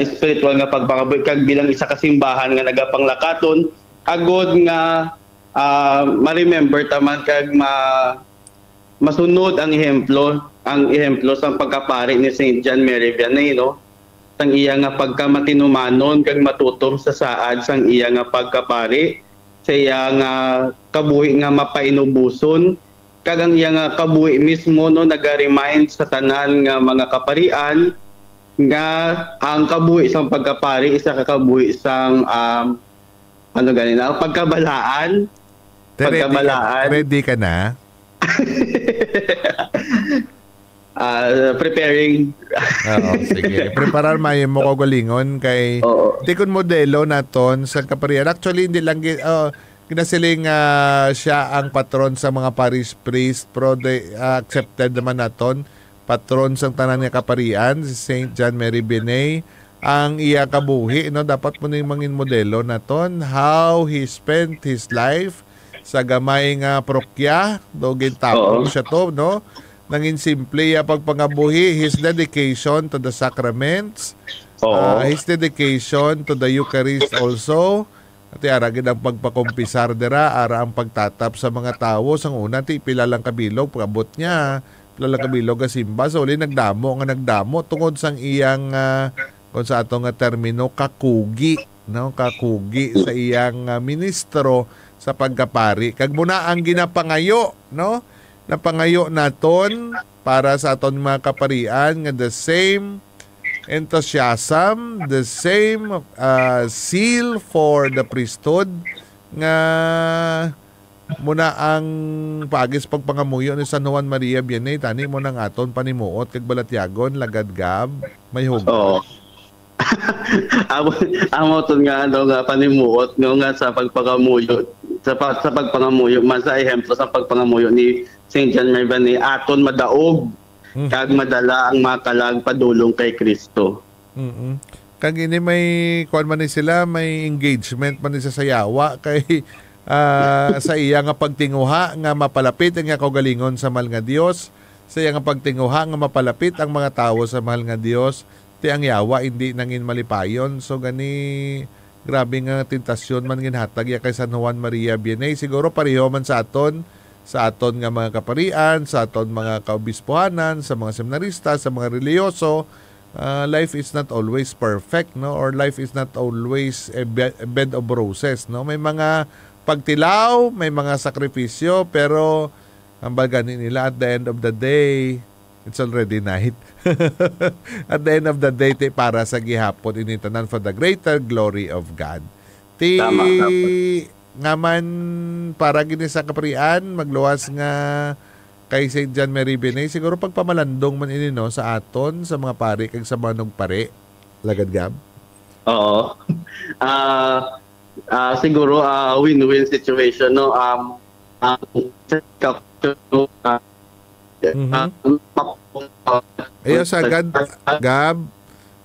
spiritual nga pagpangabuhi kag bilang isa ka simbahan nga nagapanglakaton agod nga ma-remember taman kag masunod ang ehemplo sa pagkapari ni St. John Mary Vianney, no? Sang iya nga pagkamatinumanon kag matutom sa saad sang iya nga pagkapari sa iya nga kabuhi nga mapainubuson kag ang iya nga kabuhi mismo no naga-remind sa tanan nga mga kaparian nga ang kabuhi sang pagkapari isa ka kabuhi sang pagkabalaan. Ready ka na? Preparing. Oo, sige. Preparar mayo mo ko galingon kay tikon modelo naton sa kaparian. Actually, hindi lang kinasiling siya ang patron sa mga parish priest pero accepted naman naton patron sa tanan nga kaparian si St. John Mary Vianney. Ang iya kabuhi, no, dapat mo ning mangin modelo naton how he spent his life sa gamay nga prokya dogin tapos siya to, no. Nangin simple pagpangabuhi, his dedication to the sacraments, his dedication to the Eucharist also. At aragid ang pagpakumpisar dira, ara ang pagtatap sa mga tao. Sang una, pilalang kabilog, pagabot niya, pilalang kabilog simba. So, uli nagdamo tungod sang iyang, kung sa atong termino, kakugi. No? Kakugi sa iyang ministro sa pagkapari. Kag muna ang ginapangayo, no? Napangayo naton para sa aton mga kaparian nga the same enthusiasm, the same zeal for the priesthood nga muna ang paagis pagpangamuyo ni San Juan Maria Vianney, tani mo nang aton panimuot kag Balatyagon, Lagad Gab, may hugot. Oo. Amo to nga nga panimuot nga sa pagpangamuyo sa pagpangamuyo man sa ehemplo sa pagpangamuyo ni St. John Maria Vianney aton madaog kag madala ang makalag padulong kay Kristo. Kag ini may kuan man ni sila, may engagement man ni sa sayawa kay sa iya nga pagtinguha nga mapalapit ang nga kaugalingon sa mahal nga Dios, sa iya nga pagtinguha nga mapalapit ang mga tawo sa mahal nga Dios, ti ang yawa hindi nangin malipayon. So gani grabe nga tentasyon man ginhatag ya kay San Juan Maria Vianney. Siguro pareho man sa aton nga mga kaparian, sa aton mga kaobispohanan, sa mga seminarista, sa mga reliyoso. Life is not always perfect, no, or life is not always a bed of roses, no. May mga pagtilaw, may mga sakripisyo, pero ang bagani nila at the end of the day, it's already night. At the end of the day, para sa gihapon initanan for the greater glory of God. Tama. Nga man para gini sa kaparian, magluwas nga kay St. John Maria Vianney, siguro pagpamalandong man ini, no, sa aton, sa mga pari, kag sa mga nagpare. Lagad Gab? Oo. Siguro win-win situation, no. Ayaw sagad, Gab.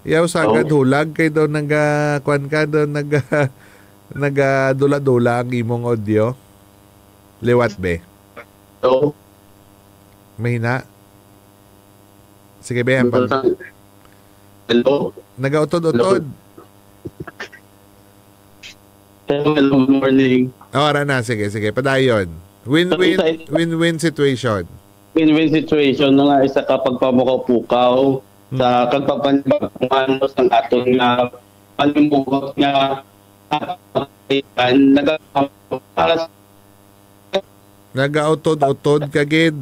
Ayaw sagad hulag kay daw nag-kwan ka daw nag-dula-dula ang imong audio. Liwat be. So, mahina. Sige be, ampang. hello. Nag-utod-utod. Hello, good morning. Ora na, sige. Padayon. Win-win situation. Win-win situation no nga isa ka pagpamukaw-pukaw sa kagpapanbagano sang aton nga panimbugot nga nagautod-utod kagid.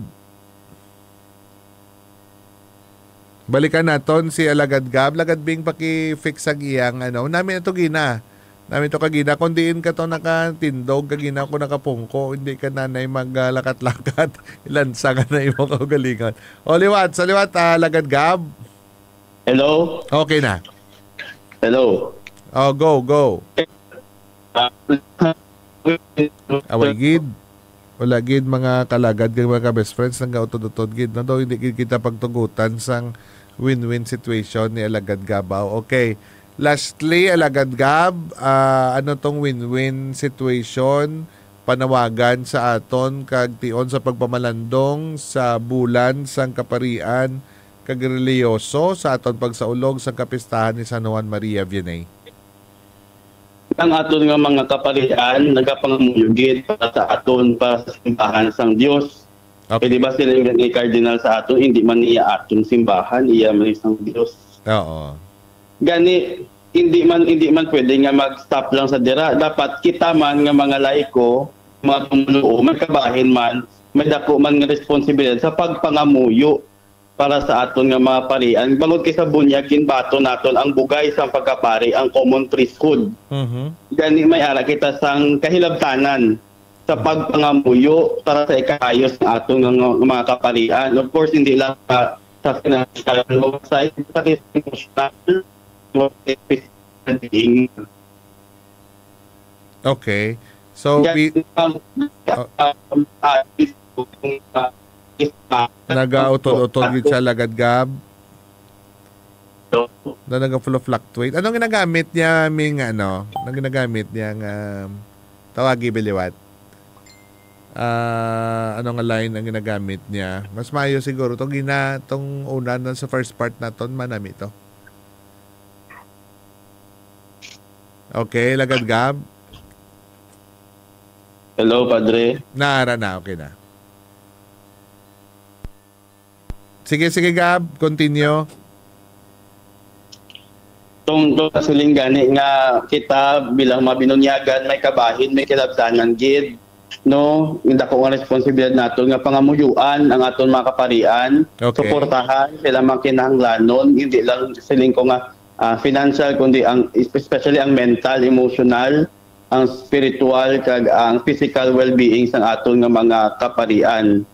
Balikan naton si Alagad Gab. Lagad bing paki-fix ang iyang namin ito gina. Namin ito kagina. Kung diin ka to nakatindog, kagina ko nakapungko, hindi ka nanay maglakat-lakat. Ilansa ka na yung mga kagalingan. O liwat, sa liwat, Alagad Gab. Hello? Okay na. Hello? Oh, go. Away gid. Wala gid mga kalagad kay mga best friends nang gautod-utod gid na daw hindi kita pagtugutan sang win-win situation ni Alagad Gabaw. Okay. Lastly, Alagad Gab, ano tong win-win situation panawagan sa aton kag tion sa pagpamalandong sa bulan sang kaparian kag reliyoso sa aton pagsaulog sa kapistahan ni San Juan Maria Vianney. Ang aton nga mga kaparian nagapangumuyugid para sa aton para sa simbahan sang Dios. Okay. Di ba sila yung cardinal sa aton, hindi man iya atong simbahan, iya man isang Dios. Oo. Gani hindi man pwede nga mag-stop lang sa dira. Dapat kita man nga mga laiko, mga tumunuo, may kabahin man, may dako man nga responsibilidad sa pagpangamuyo para sa aton nga mga parian. Bangod kay sa bunyagin bato naton ang bugay sa pagkapari, ang common priesthood. Gani may ara kita sang kahilabtanan sa pagpangamuyo para sa ikayos ng aton nga mga kaparian. Of course, hindi lang sa financial side, pati sa emotional. Okay. So, nag-utod-utod gid siya Alagad Gab. Na nag-fluctuate. Anong ginagamit niya anong ginagamit niya ng tawagi biliwat? Anong line ang ginagamit niya? Mas maayo siguro tong una sa first part naton manami to. Okay, Alagad Gab. Hello, Padre. Naara na, okay na. Sige, Gab. Continue. Tong siling gani nga kita bilang mabinunyagan, may kabahin, may kilabtanan gid. No, hindi ko nga responsibilidad nato nga pangamuyuan ang aton mga kaparian. Okay. Suportahan sila makinahanglanon, hindi lang siling ko nga financial kundi ang especially ang mental, emotional ang spiritual kag ang physical well-being sang aton nga mga kaparian.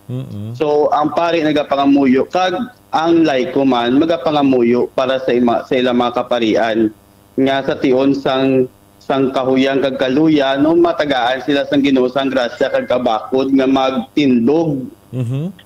So ang pari nagapangamuyo kag ang laiko man magapangamuyo para sa ilang mga kaparian nga sa tion sang kahuyang kag kaluya no matagaan sila sang Ginoo sang grasya kag kabakod nga magtindog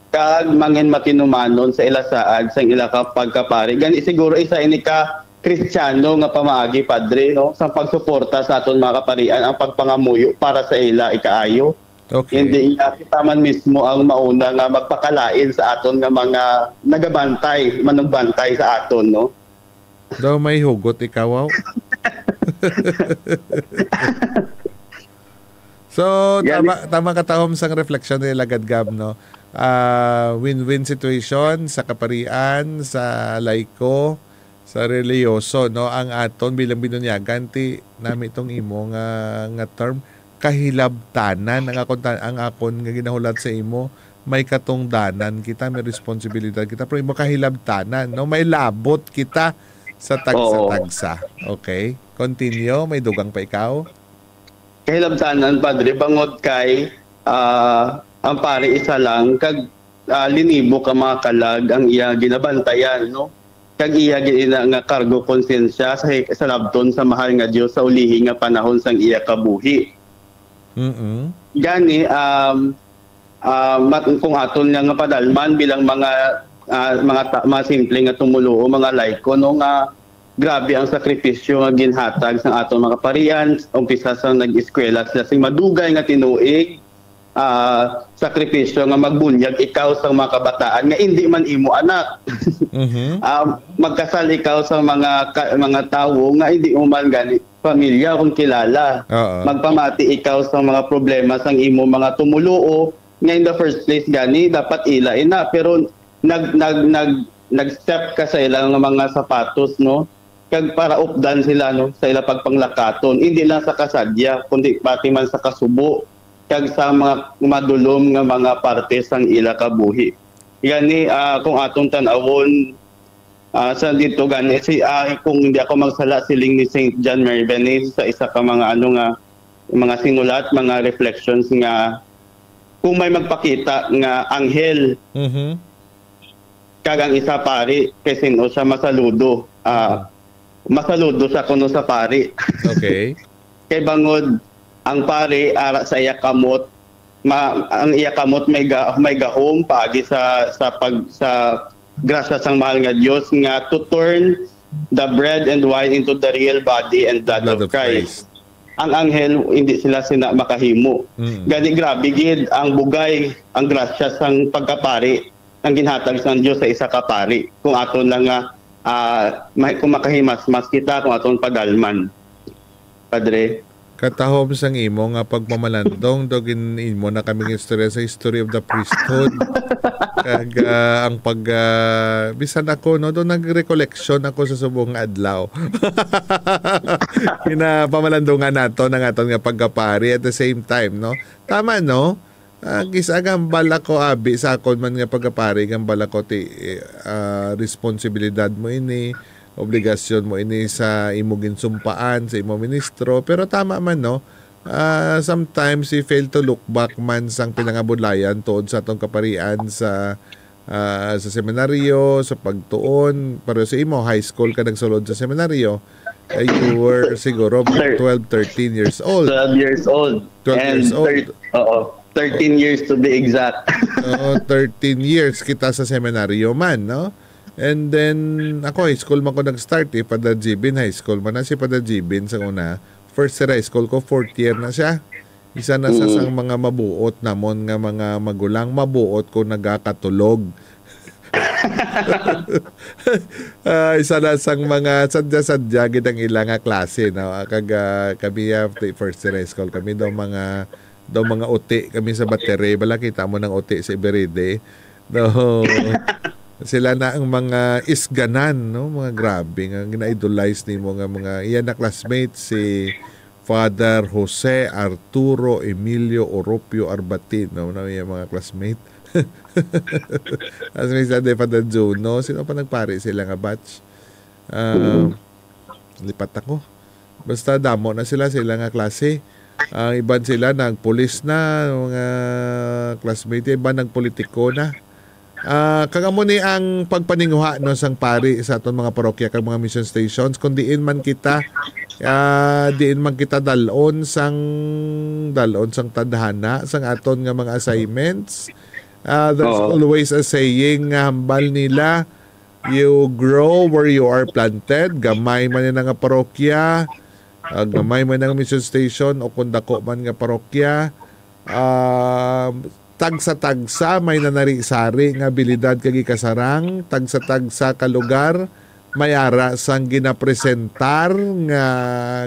kag mangin matinumanon sa ila saad sang ila ka pagkapari. Gani siguro isa ini ka Kristiyano nga pamaagi, Padre, no? Sa pagsuporta sa aton mga kaparian, ang pagpangamuyo para sa ila ikaayo. Okay. Hindi kita man mismo ang mauna nga magpakalain sa aton nga mga nagabantay, manugbantay sa aton, no? Daw may hugot ikaw, wow. So, tama katahom sang refleksyon nila Gadgab, no? Win-win situation sa kaparian, sa laiko, sa reliyoso, no, ang aton bilang binunyagan ti nami itong imo nga term kahilabtanan ang akon nga ginahulat sa imo may katungdanan kita, may responsibilidad kita, pero imo kahilabtanan, no, may labot kita sa tagsa-tagsa. Okay, continue, may dugang pa ikaw. Kahilabtanan, Padre, bangod kay ang pare isa lang kag linibo ka mga kalag ang iya ginabantayan, no, kag iya gina nga kargo konsensya sa labton sa mahal nga Dios sa ulihi nga panahon sang iya kabuhi. Gani kung aton nga padalman bilang mga simple nga tumuluo mga laiko, no, nga grabe ang sakripisyo nga ginhatag sa aton mga kaparian, umpisa sa nag-eskwela sila sing madugay nga tinuig, sakripisyo nga magbunyag ikaw sa mga kabataan nga hindi man imo anak. Magkasal ikaw sa mga tawo nga hindi mo man gani pamilya kung kilala. Magpamati ikaw sa mga problema sang imo mga tumuluo nga in the first place gani dapat ilain na, pero nag-step ka sa ilang mga sapatos, no, kag para updan sila, no, sa ilang pagpanglakaton, hindi lang sa kasadya kundi pati man sa kasubo kag sa mga madulom nga mga parte sang ila kabuhi. Gani kung atong tan-awon sa dito gani kung hindi ako magsala siling ni St. John Mary Vianney sa isa ka mga mga sinulat, mga reflections nga kung may magpakita nga anghel kag ang isa pari kay sino siya masaludo siya kuno sa pari. Okay. Kay bangod ang pare ara sa iya kamot, ang iya kamot may gahom paagi sa grasya sang mahal nga Dios nga to turn the bread and wine into the real body and blood of Christ. Ang anghel hindi sila makahimo. Gani grabe gid ang bugay, ang grasya sang pagkapari ang ginhatag sang Dios sa isa ka pari. Kung aton lang nga kung makahimas-mas kita kung aton pagalman. Padre, katahom sang imo nga pagmamalandong dogin imo na kaming istorya sa history of the priesthood. Kag ang bisan ako, no, do nagrecollection ako sa subong adlaw. Pamalandongan nato ng aton nga pagkapari at the same time, no. Tama, no. Gisagang bala ko abi sa akon man nga pagkapari ang bala ko ti responsibilidad mo ini, obligasyon mo ini sa imo ginsumpaan sa imo ministro, pero tama man, no, sometimes we fail to look back man sang pinangabudlayan tuod sa atong kaparian sa seminaryo, sa pagtuon. Pero sa imo high school ka nagsulod sa seminaryo, you were siguro 12, 13 years old. 12 years old. 13 years to be exact. 13 years kita sa seminaryo man, no? And then, ako, high school man ko nag-start Padre Jibin, high school man na si Padre Jibin sa una. First year high school ko, 4th year na siya. Isa na sa sang mga mabuot namon nga mga magulang, mabuot ko nagakatulog. Isa na sang mga sadya-sadya gid ang ilang nga klase, no? Kami first year high school kami daw mga uti kami sa battery. Bala kita mo ng uti sa Iberide. Sila na ang mga isganan, no, mga grabe nga gina-idolize nimo nga mga iyan na classmates, si Father Jose Arturo Emilio Oropio Arbatin, no, yung mga classmate. As may sabi Father Juno, sino pa nagpari sila nga batch? Lipat ako. Basta damo na sila nga klase. Ang iban sila nagpulis na, mga classmate, iba nagpolitiko na. Kagamo ni ang pagpaninguha no sang pari sa aton mga parokya kag mga mission stations kung diin man kita dalon sang tadhana sang aton nga mga assignments. There's always a saying nga hambal nila, you grow where you are planted. Gamay man nga parokya, gamay man nga mission station o kung dako man nga parokya, tagsa-tagsa may nanari-sari nga abilidad kag ikasarang, tagsa-tagsa ka lugar may ara sang ginapresentar nga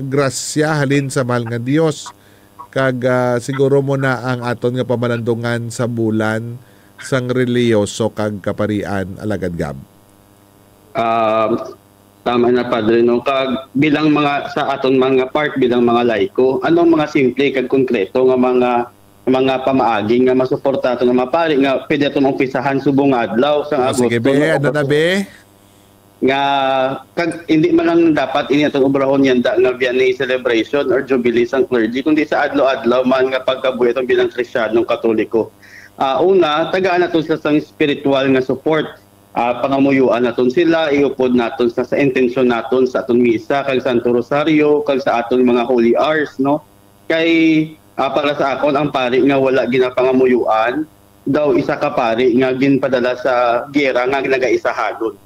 grasya halin sa mahal nga Dios. Kag siguro mo na ang aton nga pamalandungan sa bulan sang reliyoso kag kaparian alagad Gab. Tama na Padre no, kag bilang mga sa aton mga part bilang mga laiko, anong mga simple kag konkreto nga mga pamaagi nga masuporta ato nga mapari nga pwede atong umpisahan subong adlaw sang Agosto. Sige be, ano na be? Nga kag hindi man lang dapat ini atong obrahon yan nga Vianney celebration or jubilee sang clergy kundi sa adlaw-adlaw man nga pagkabuhi atong bilang Kristiyanong Katoliko. Una, tagaan naton sa sang spiritual nga support. Pangamuyuan naton sila, iupod naton sa intensyon naton sa aton misa kag Santo Rosario kag sa aton mga holy hours no. Kay para sa akon ang pari nga wala ginapangamuyuan daw isa ka pari nga ginpadala sa giyera nga nagaisahagon.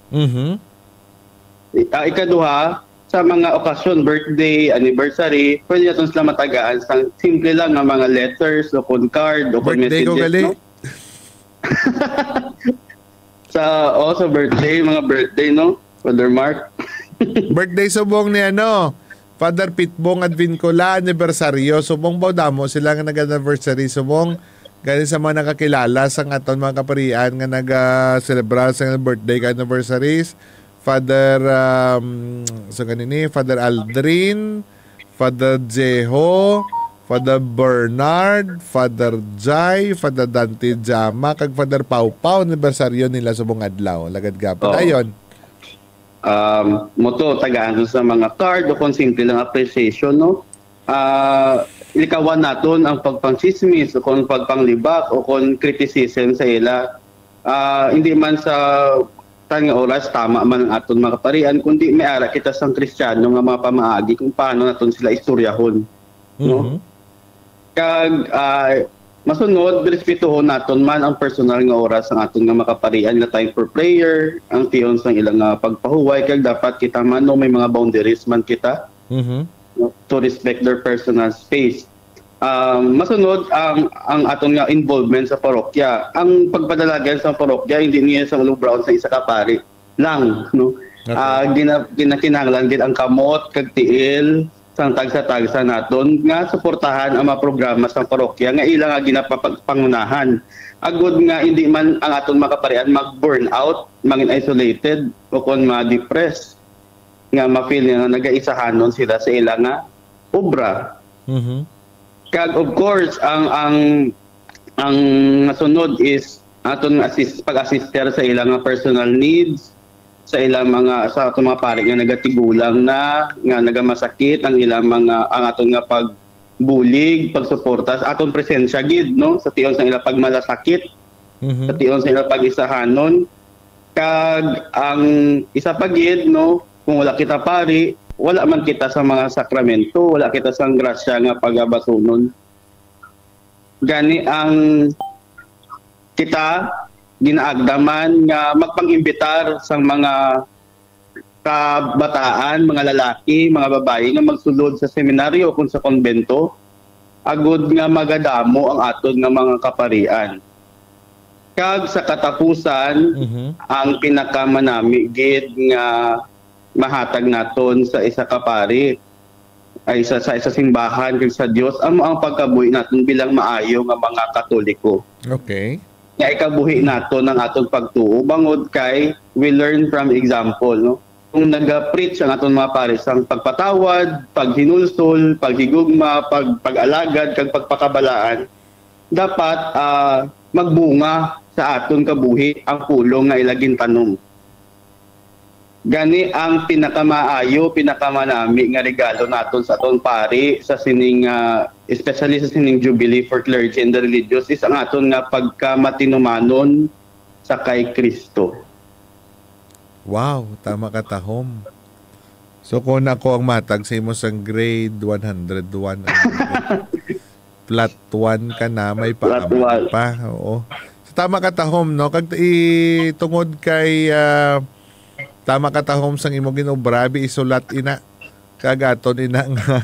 Ikaduha, sa mga okasyon, birthday, anniversary, pwede natin sila matagaan sa simple lang nga mga letters o card o birthday messages. Ko gali. No? Sa birthday, mga birthday, no? Father Mark. Birthday subong ni Father Pitbong at Vincula, anniversaryo. Subong ba damo sila nga nag-anniversary subong gani sa mga nakakilala sa aton mga kaparian nga nag-celebrar sa birthday ka anniversaries. Father Father Aldrin, Father Jeho, Father Bernard, Father Jai, Father Dante Jama, kag Father Pau Pau, anniversaryo nila subong adlaw. Lagad gapon. Ayon. Moto tagaan sa mga card o kung simple lang appreciation no. Ilikawan naton ang pagpangsismis o kung pagpanglibak o kung criticism sa ila. Hindi man sa tanga oras tama man ang aton mga kaparian kundi may ara kita sang Kristiyano nga mga pamaagi kung paano naton sila istoryahon no. Kag masunod respetuhon naton man ang personal nga oras ang aton nga makaparian nga time for prayer ang tiyon sang ilang pagpahuway kag dapat kita man no may mga boundaries man kita no, to respect their personal space. Masunod ang aton nga involvement sa parokya. Ang pagpadalagan sa parokya hindi niya sa lubraon sa isa ka pari lang no. Ginakinahanglan gid ang kamot kag tiil sang tagsa-tagsa naton nga suportahan ang mga programa sa parokya nga ila nga ginapangunahan. Agud nga hindi man ang aton makaparian mag-burn out, mangin isolated o kon ma-depress nga ma-feel nga nagaisahanon sila sa ila nga obra. Kag of course ang nasunod is aton pag-assister sa ilang mga personal needs sa ilang mga sa aton mga pari nga nagatigulang na nga nagamasakit ang ilang mga ang aton nga pagbulig, pagsuporta sa aton presensya gid no sa tiyon sa ilang pagmalasakit, sa tiyon sa ilang pag-isahanon. Kag ang isa pa gid no kung wala kita pari wala man kita sa mga sakramento, wala kita sa grasya nga pagabasunon. Gani ang kita ginaagdaman nga magpang-imbitar sa mga kabataan, mga lalaki, mga babae nga magsulod sa seminaryo kung sa konbento, agud nga magadamo ang aton nga mga kaparian. Kag sa katapusan, ang pinakamanami gid nga mahatag naton sa isa ka pari ay sa isa simbahan kag sa Dios ang pagkabuhi naton bilang maayo nga mga Katoliko. Okay. Nga ikabuhi naton ang atong pagtuo bangod kay we learn from example no. Kung nag-preach ang aton mga pari sang pagpatawad, paghinulsol, paghigugma, pag-alagad kag pagpakabalaan, dapat magbunga sa aton kabuhi ang pulong nga ilaging tanom. Gani ang pinakamaayo, pinakamanami nga regalo naton sa aton pari sa sining especially sa sining Jubilee for Clergy and the Religious is ang aton nga pagkamatinumanon sa kay Kristo. Wow, tama ka tahom. So kung ako ang matag sa imo sang grade 101 flat 1 ka na may pa. Oo. So, tama ka tahom no kag tungod kay tama ka tahom sang imo ginubrabi isulat ina kag aton ina nga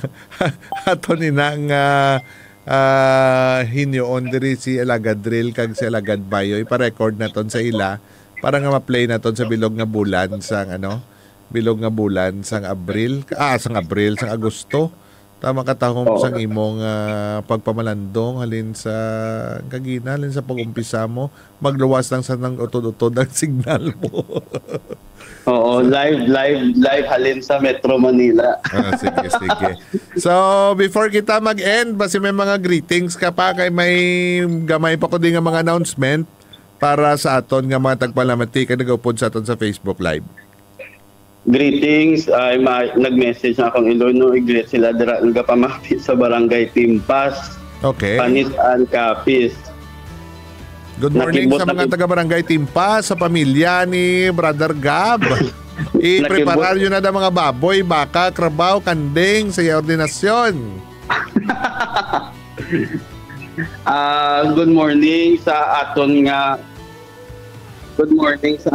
aton ina nga hinyoon diri si Alagad Drill kag si Alagad Bayoy pa-record naton sa ila para nga ma-play naton sa bilog nga bulan sang bilog nga bulan sang sang Agosto. Tama ka tahom sang imong pagpamalandong halin sa kagina halin sa pag-umpisa mo magluwas lang sa nang utod-utod ang signal mo. Oo, live halin sa Metro Manila. Sige. So, before kita mag-end, basi may mga greetings ka pa kay may gamay pa ko din nga mga announcement para sa aton nga mga tagpalamati ka nag-upod sa aton sa Facebook Live. Greetings, ay nag-message na akong Ilono, i-greet sila dira nga pamati sa Barangay Timpas. Okay. Panis and Capiz. Good morning sa mga taga-Barangay Timpas, sa pamilya ni Brother Gab. I-prepare nyo na da mga baboy, baka, krabaw, kanding sa ordinasyon. Good morning sa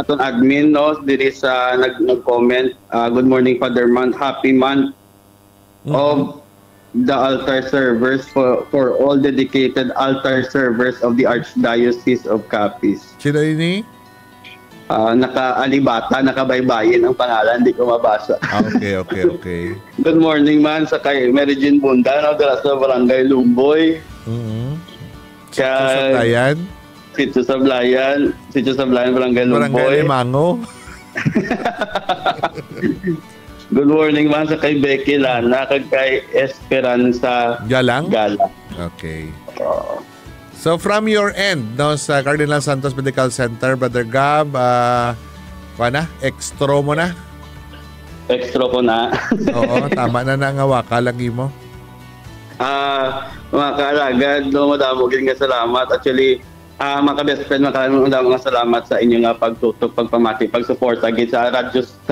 aton admin no diri sa nag-comment. Good morning Father Month, happy month of the altar servers for all dedicated altar servers of the Archdiocese of Capiz. Sino ini? Naka-alibata, nakabaybayin ang pangalan, hindi ko mabasa. Okay. Good morning man sa kay Mary Jean Bunda no dira sa Barangay Lumboy. Sitio Sablayan, Barangay Lumboy. Barangay Limango. Good morning man sa kay Becky Lana, kag kay Esperanza Galang. Okay. So from your end, no, sa Cardinal Santos Medical Center, Brother Gab, extra mo na? Extra ko na. Oo, tama na nangawaka lagi mo. Mga kaalagad, no, madamo nga salamat. Actually, mga ka-best friend, madamo nga salamat sa inyo nga pagtutok, pagpamati, pagsupport agad sa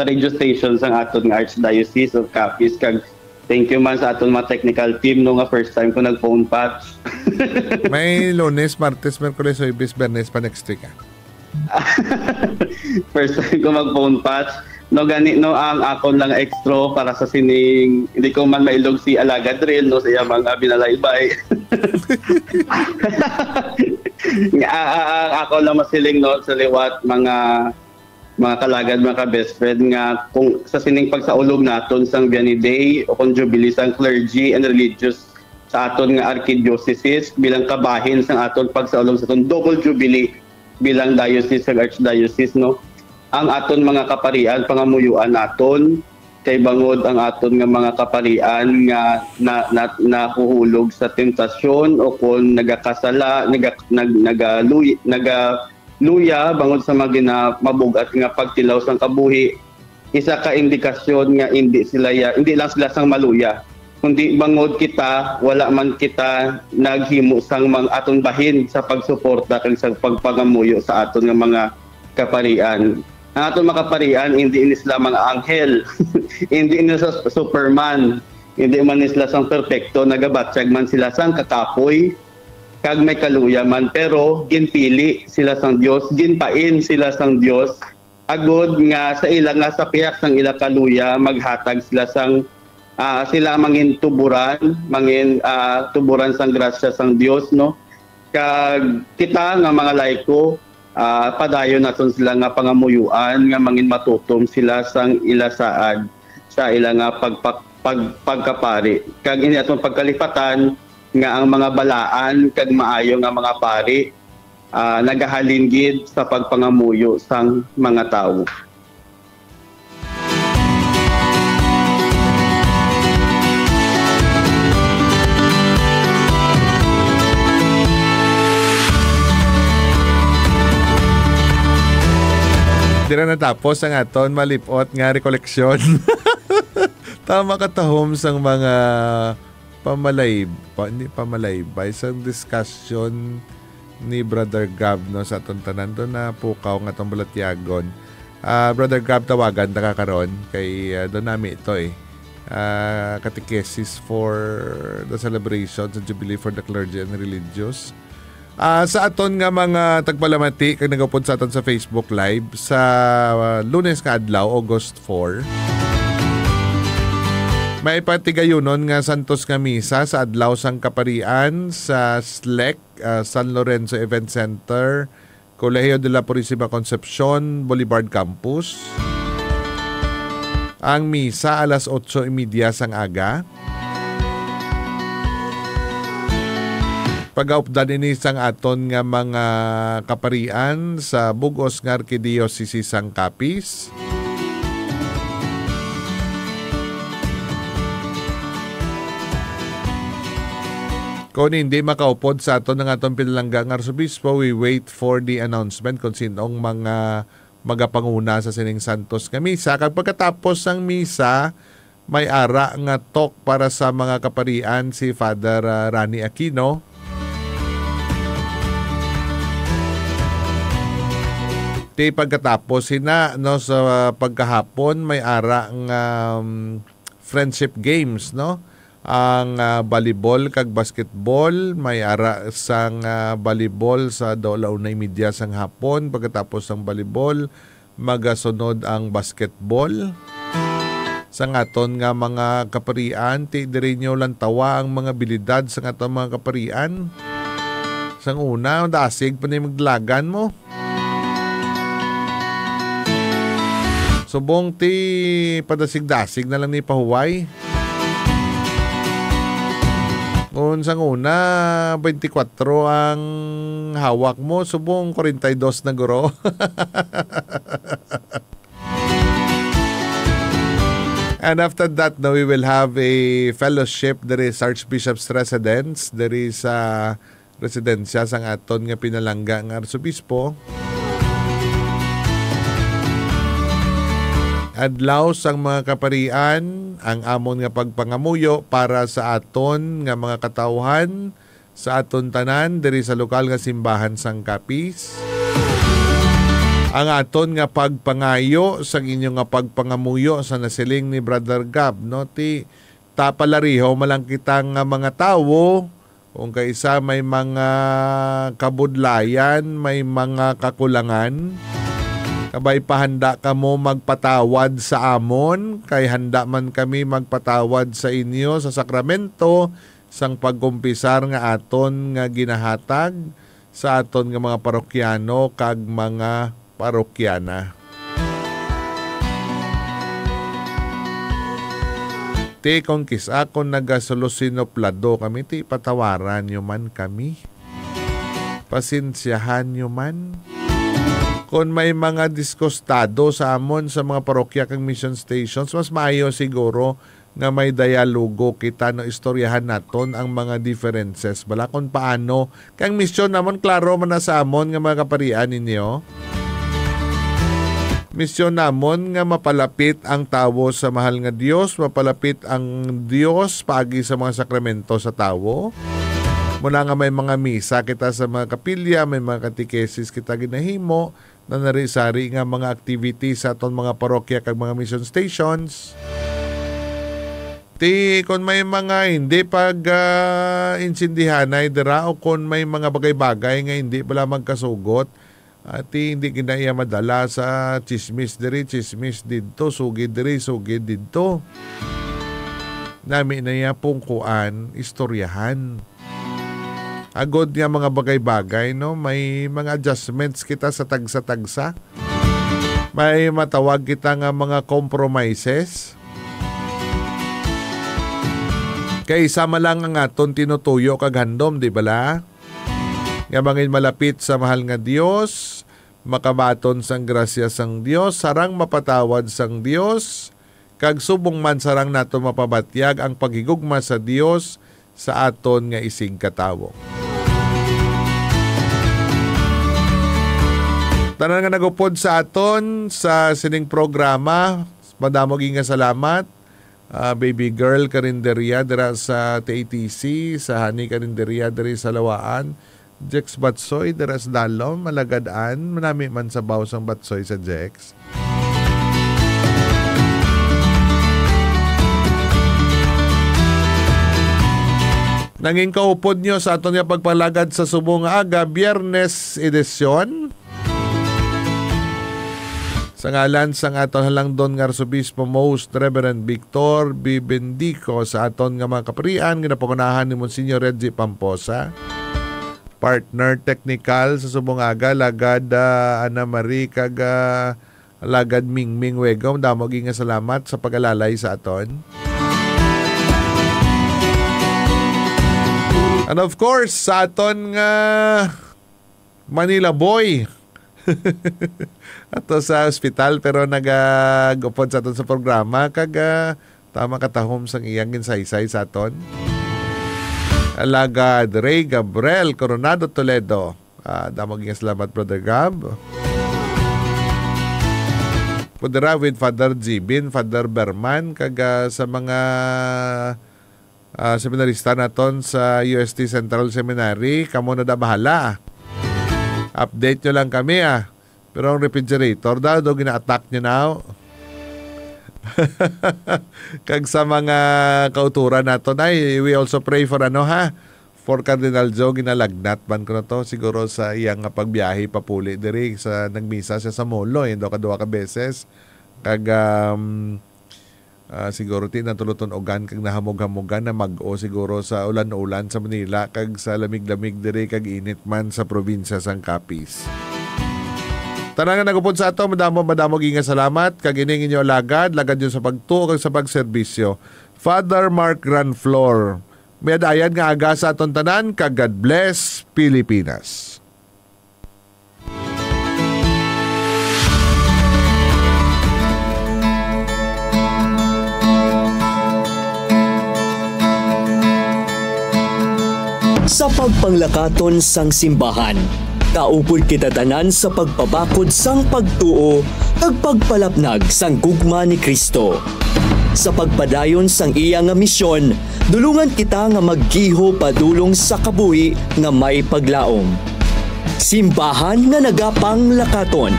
radio stations ang aton nga Archdiocese of Capiz. Kag thank you man sa aton mga technical team no nga first time ko nag-phone patch. May Lunes, Martes, Merkules, Huwebes, Bernes pa next week. First time ko mag-phone patch. No gani no ang akon lang extra para sa sining hindi ko man mailog si Alagad Drill no sa mga binalaybay. Ako lang masiling no sa liwat mga kalagad, mga ka-best friend nga kung sa sining pagsaulog naton sang Vianney Day o kung Jubilee sang Clergy and Religious sa aton nga Archdiocese bilang kabahin sang aton pagsaulog sa aton double Jubilee bilang diocese sa Archdiocese no. Ang aton mga kaparian pangamuyuan naton kay bangod ang aton nga mga kaparian nga nahuhulog sa tentasyon o kung nagakasala nagaluya bangod sa mga mabugat nga pagtilaw sang kabuhi. Isa ka indikasyon nga hindi lang sila sang maluya kundi bangod kita wala man kita naghimo sang mga aton bahin sa pagsuporta kag sa pagpangamuyo sa aton nga mga kaparian. Ang atong makaparian, hindi sila mga anghel, hindi nila Superman, hindi man sila sang perfecto, nagabatsyag man sila sang kakapoy, kag may kaluya man, pero ginpili sila sang Dios, ginpain sila sang Dios, agod nga sa ila nga sa piyak sang ila kaluya, maghatag sila sang sila mangin tuburan sang grasya sang Dios no. Kag kita nga mga laiko padayon naton sila nga pangamuyuan nga mangin matutom sila sang ila saad sa ila nga pagkapari kag ini aton pagkalipatan nga ang mga balaan kag maayo nga mga pari nagahalin gid sa pagpangamuyo sang mga tawo. Di na natapos ang aton malipot nga rekoleksyon. Tama katahom sang mga hindi pamalaybay sang discussion ni Brother Gab no sa aton tanan do na pukaw nga tong Balatyagon. Brother Gab, tawagan ta karon kay do nami ito catechesis for the celebration sa Jubilee for the Clergy and Religious. Sa aton nga mga tagpalamati kag nagupod sa aton sa Facebook Live sa Lunes nga adlaw, August 4. May patigayunon nga santos nga misa sa adlaw sang kaparian sa SLEC, San Lorenzo Event Center, Colegio de la Purísima Concepcion, Boulevard Campus. Ang misa alas 8:30 sang aga. Pag-aupdan ini sang aton nga mga kaparian sa Bugos nga Arkidiocese sang Capiz. Kung hindi makaupod sa aton ng aton pinalanggang Arsobispo, we wait for the announcement kung sinong mga magapanguna sa sining Santos nga misa. Kag pagkatapos ng misa, may ara nga talk para sa mga kaparian si Father Rani Aquino. Di pagkatapos no sa pagkahapon may ara nga friendship games no. Ang volleyball kag basketball may ara sang volleyball sa 2:30 sang hapon. Pagkatapos ng volleyball magasunod ang basketball. Sang aton nga mga kaparian ti diri nyo lang tawa ang mga abilidad sang aton mga kaparian. Sang una dasig pa ni maglagan mo. Subong ti padasig-dasig na lang ni pahuway. Kung sang una, 24 ang hawak mo, subong 42 na guro. And after that, we will have a fellowship. There is Archbishop's residence. There is residensya sang aton nga pinalangga ng Arsobispo. Adlaw sang mga kaparian ang amon nga pagpangamuyo para sa aton nga mga katawhan sa aton tanan diri sa lokal nga simbahan sang Capiz. Ang aton nga pagpangayo sa inyo nga pagpangamuyo sa nasiling ni Brother Gab no ti tapalariho malang kitang nga mga tawo kung kaisa may mga kabudlayan, may mga kakulangan. Kabay pahanda ka mo magpatawad sa amon, kay handa man kami magpatawad sa inyo sa sakramento sang pagkumpisar nga aton nga ginahatag sa aton nga mga parokyano kag mga parokyana. Ti kung kisa kung nagasolusinoplado kami, ti patawaran nyo man kami. Pasensyahan nyo man. Kung may mga diskostado sa amon sa mga parokya kang mission stations, mas maayo siguro nga may dialogo kita no istoryahan naton ang mga differences. Bala kung paano kang mission namon klaro man na sa amon nga mga kaparian ninyo. Misyon namon nga mapalapit ang tawo sa mahal nga Dios, mapalapit ang Dios paagi sa mga sakramento sa tawo. Muna nga may mga misa kita sa mga kapilya, may mga katekesis kita ginahimo, na narisari nga mga activities sa aton mga parokya kag mga mission stations. Ti kon may mga hindi pag insindihanay dira o kon may mga bagay-bagay nga hindi pala magkasugot, ti hindi kinaiya madala sa chismis diri, chismis didto, sugid diri, sugid didto. Nami na iya pong kuan, istoryahan. Agod nga mga bagay-bagay, no? May mga adjustments kita sa tagsa-tagsa. May matawag kita nga mga compromises. Kaya isama lang ang aton tinutuyo kag handom, di bala? Nga mangin malapit sa mahal nga Dios, makabaton sang grasya sang Dios, sarang mapatawad sang Dios, kag subong man sarang nato mapabatyag ang paghigugma sa Dios sa aton nga isig katawo. Tanan nga nagupod sa aton sa sining programa. Madamo nga salamat. Baby Girl Karinderia dira sa TATC, sa Honey Karinderia dira sa Lawaan. Jex Batsoy dira sa Dalom, Malagadaan. Manami man sa bawsang Batsoy sa Jex. Nanging kaupod nyo sa aton nga pagpalagad sa subong aga, Biyernes edisyon. Sa ngalan sang aton halang Don Arsobispo Most Reverend Victor B. Bendico sa aton nga mga kaparian, ginapamanahan ni Monsignor Reggie Pamposa. Partner technical sa subong aga, lagad Ana Marie kaga lagad Mingming Wegom. Damog nga salamat sa pag-alalay sa aton. And of course, sa aton nga Manila Boy. Ato sa ospital pero nagagupod sa aton sa programa kaga tama katahom sang iyang ginsaysay sa aton. Alagad Ray Gabriel Coronado Toledo. Damog nga salamat, Brother Gab. Pudera with Father Jibin, Father Berman kaga sa mga seminarista naton sa UST Central Seminary, kamo na da bahala. Update nyo lang kami Pero ang refrigerator daw gina-attack nyo now. Kag sa mga kauturan naton ay we also pray for for Cardinal Joe, ginalagnat man ko na to siguro sa iyang pagbiyahe papuli diri sa nagmisa siya sa Molo, daw kadua ka beses. Kag siguro tinatuluton ogan kag nahamog-hamogan na mag-o siguro sa ulan-ulan sa Manila kag sa lamig-lamig diri kag init man sa probinsya sang Capiz. Tanang nagupod sa ato, madamo nga salamat kag ining inyo lagad yun sa pagtuo kag sa pagserbisyo. Father Mark Granflor, may adayan nga aga sa aton tanan kag God bless Pilipinas. Sa pagpanglakaton sang simbahan, kaupod kita tanan sa pagpabakod sang pagtuo ug pagpalapnag sang gugma ni Kristo. Sa pagpadayon sang iya nga misyon, dulungan kita nga maggiho padulong sa kabuhi nga may paglaom. Simbahan nga nagapang lakaton.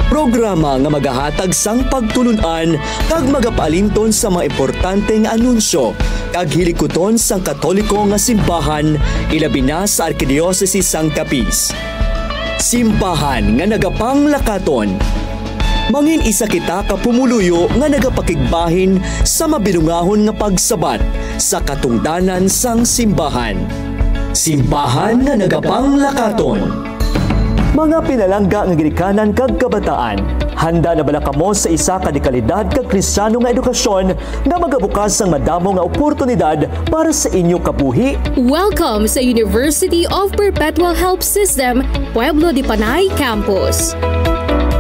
Programa nga magahatag sang pagtulunan kag magapalinton sa mga importanteng anunsyo kag hilikuton sang Katoliko nga simbahan ilabi na sa Arkidiocese sang Capiz. Simbahan nga nagapang lakaton. Mangin isa kita ka pumuluyo nga nagapakigbahin sa mabinungahon nga pagsabat sa katungdanan sang simbahan. Simbahan nga nagapang lakaton. Mga pinalangga nga ginikanan kag kabataan, handa na bala kamo sa isa ka dekalidad kag Kristiyano nga edukasyon nga magabukas sang madamo nga oportunidad para sa inyo kabuhi? Welcome sa University of Perpetual Help System, Pueblo de Panay Campus.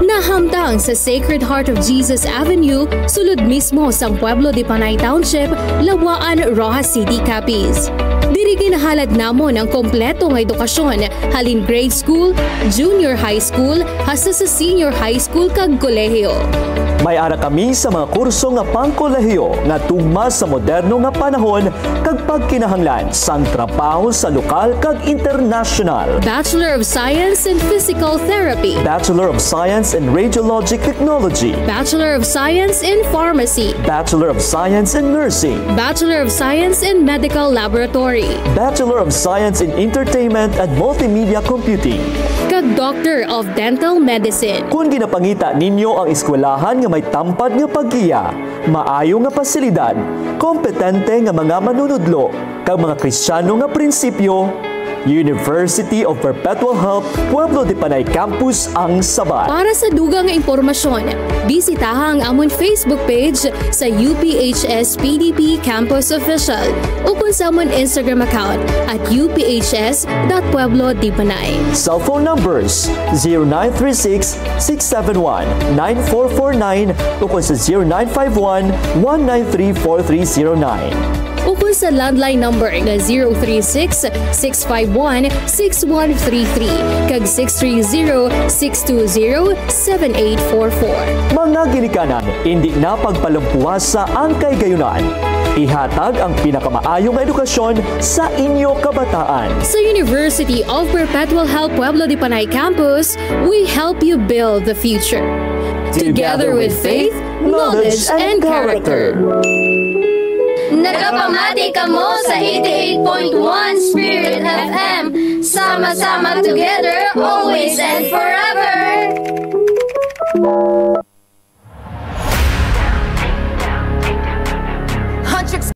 Nahamtang sa Sacred Heart of Jesus Avenue, sulod mismo sa Pueblo de Panay Township, Lawaan, Rojas City, Capiz. Diri ginahalad namon ang kompleto nga edukasyon, halin grade school, junior high school, hasta sa senior high school kag kolehiyo. May ara kami sa mga kurso nga pangkolehiyo nga tugma sa moderno nga panahon kag pagkinahanglan sang trabaho sa lokal kag international. Bachelor of Science in Physical Therapy, Bachelor of Science in Radiologic Technology, Bachelor of Science in Pharmacy, Bachelor of Science in Nursing, Bachelor of Science in Medical Laboratory, Bachelor of Science in Entertainment and Multimedia Computing, kag Doctor of Dental Medicine. Kung ginapangita ninyo ang eskwelahan nga may tampad nga paggiya, maayo nga pasilidad, kompetente nga mga manunudlo, kag mga Kristiyano nga prinsipyo, University of Perpetual Help, Pueblo de Panay Campus ang sabat. Para sa dugang nga impormasyon, bisitaha ang amon Facebook page sa UPHS PDP Campus Official o kung sa amon Instagram account at uphs.pueblo-de-panay. Cellphone numbers 0936-671-9449 o kung sa 0951-193-4309. o kung sa landline number na 036-651-6133 kag 630-620-7844. Mga ginikanan, hindi na pagpalumpuwas sa angkay gayunan. Ihatag ang pinakamaayong edukasyon sa inyo kabataan. Sa University of Perpetual Help Pueblo de Panay Campus, we help you build the future. Together with faith, knowledge, and character. Nakapamati ka mo sa 88.1 Spirit FM. Sama-sama together, always and forever.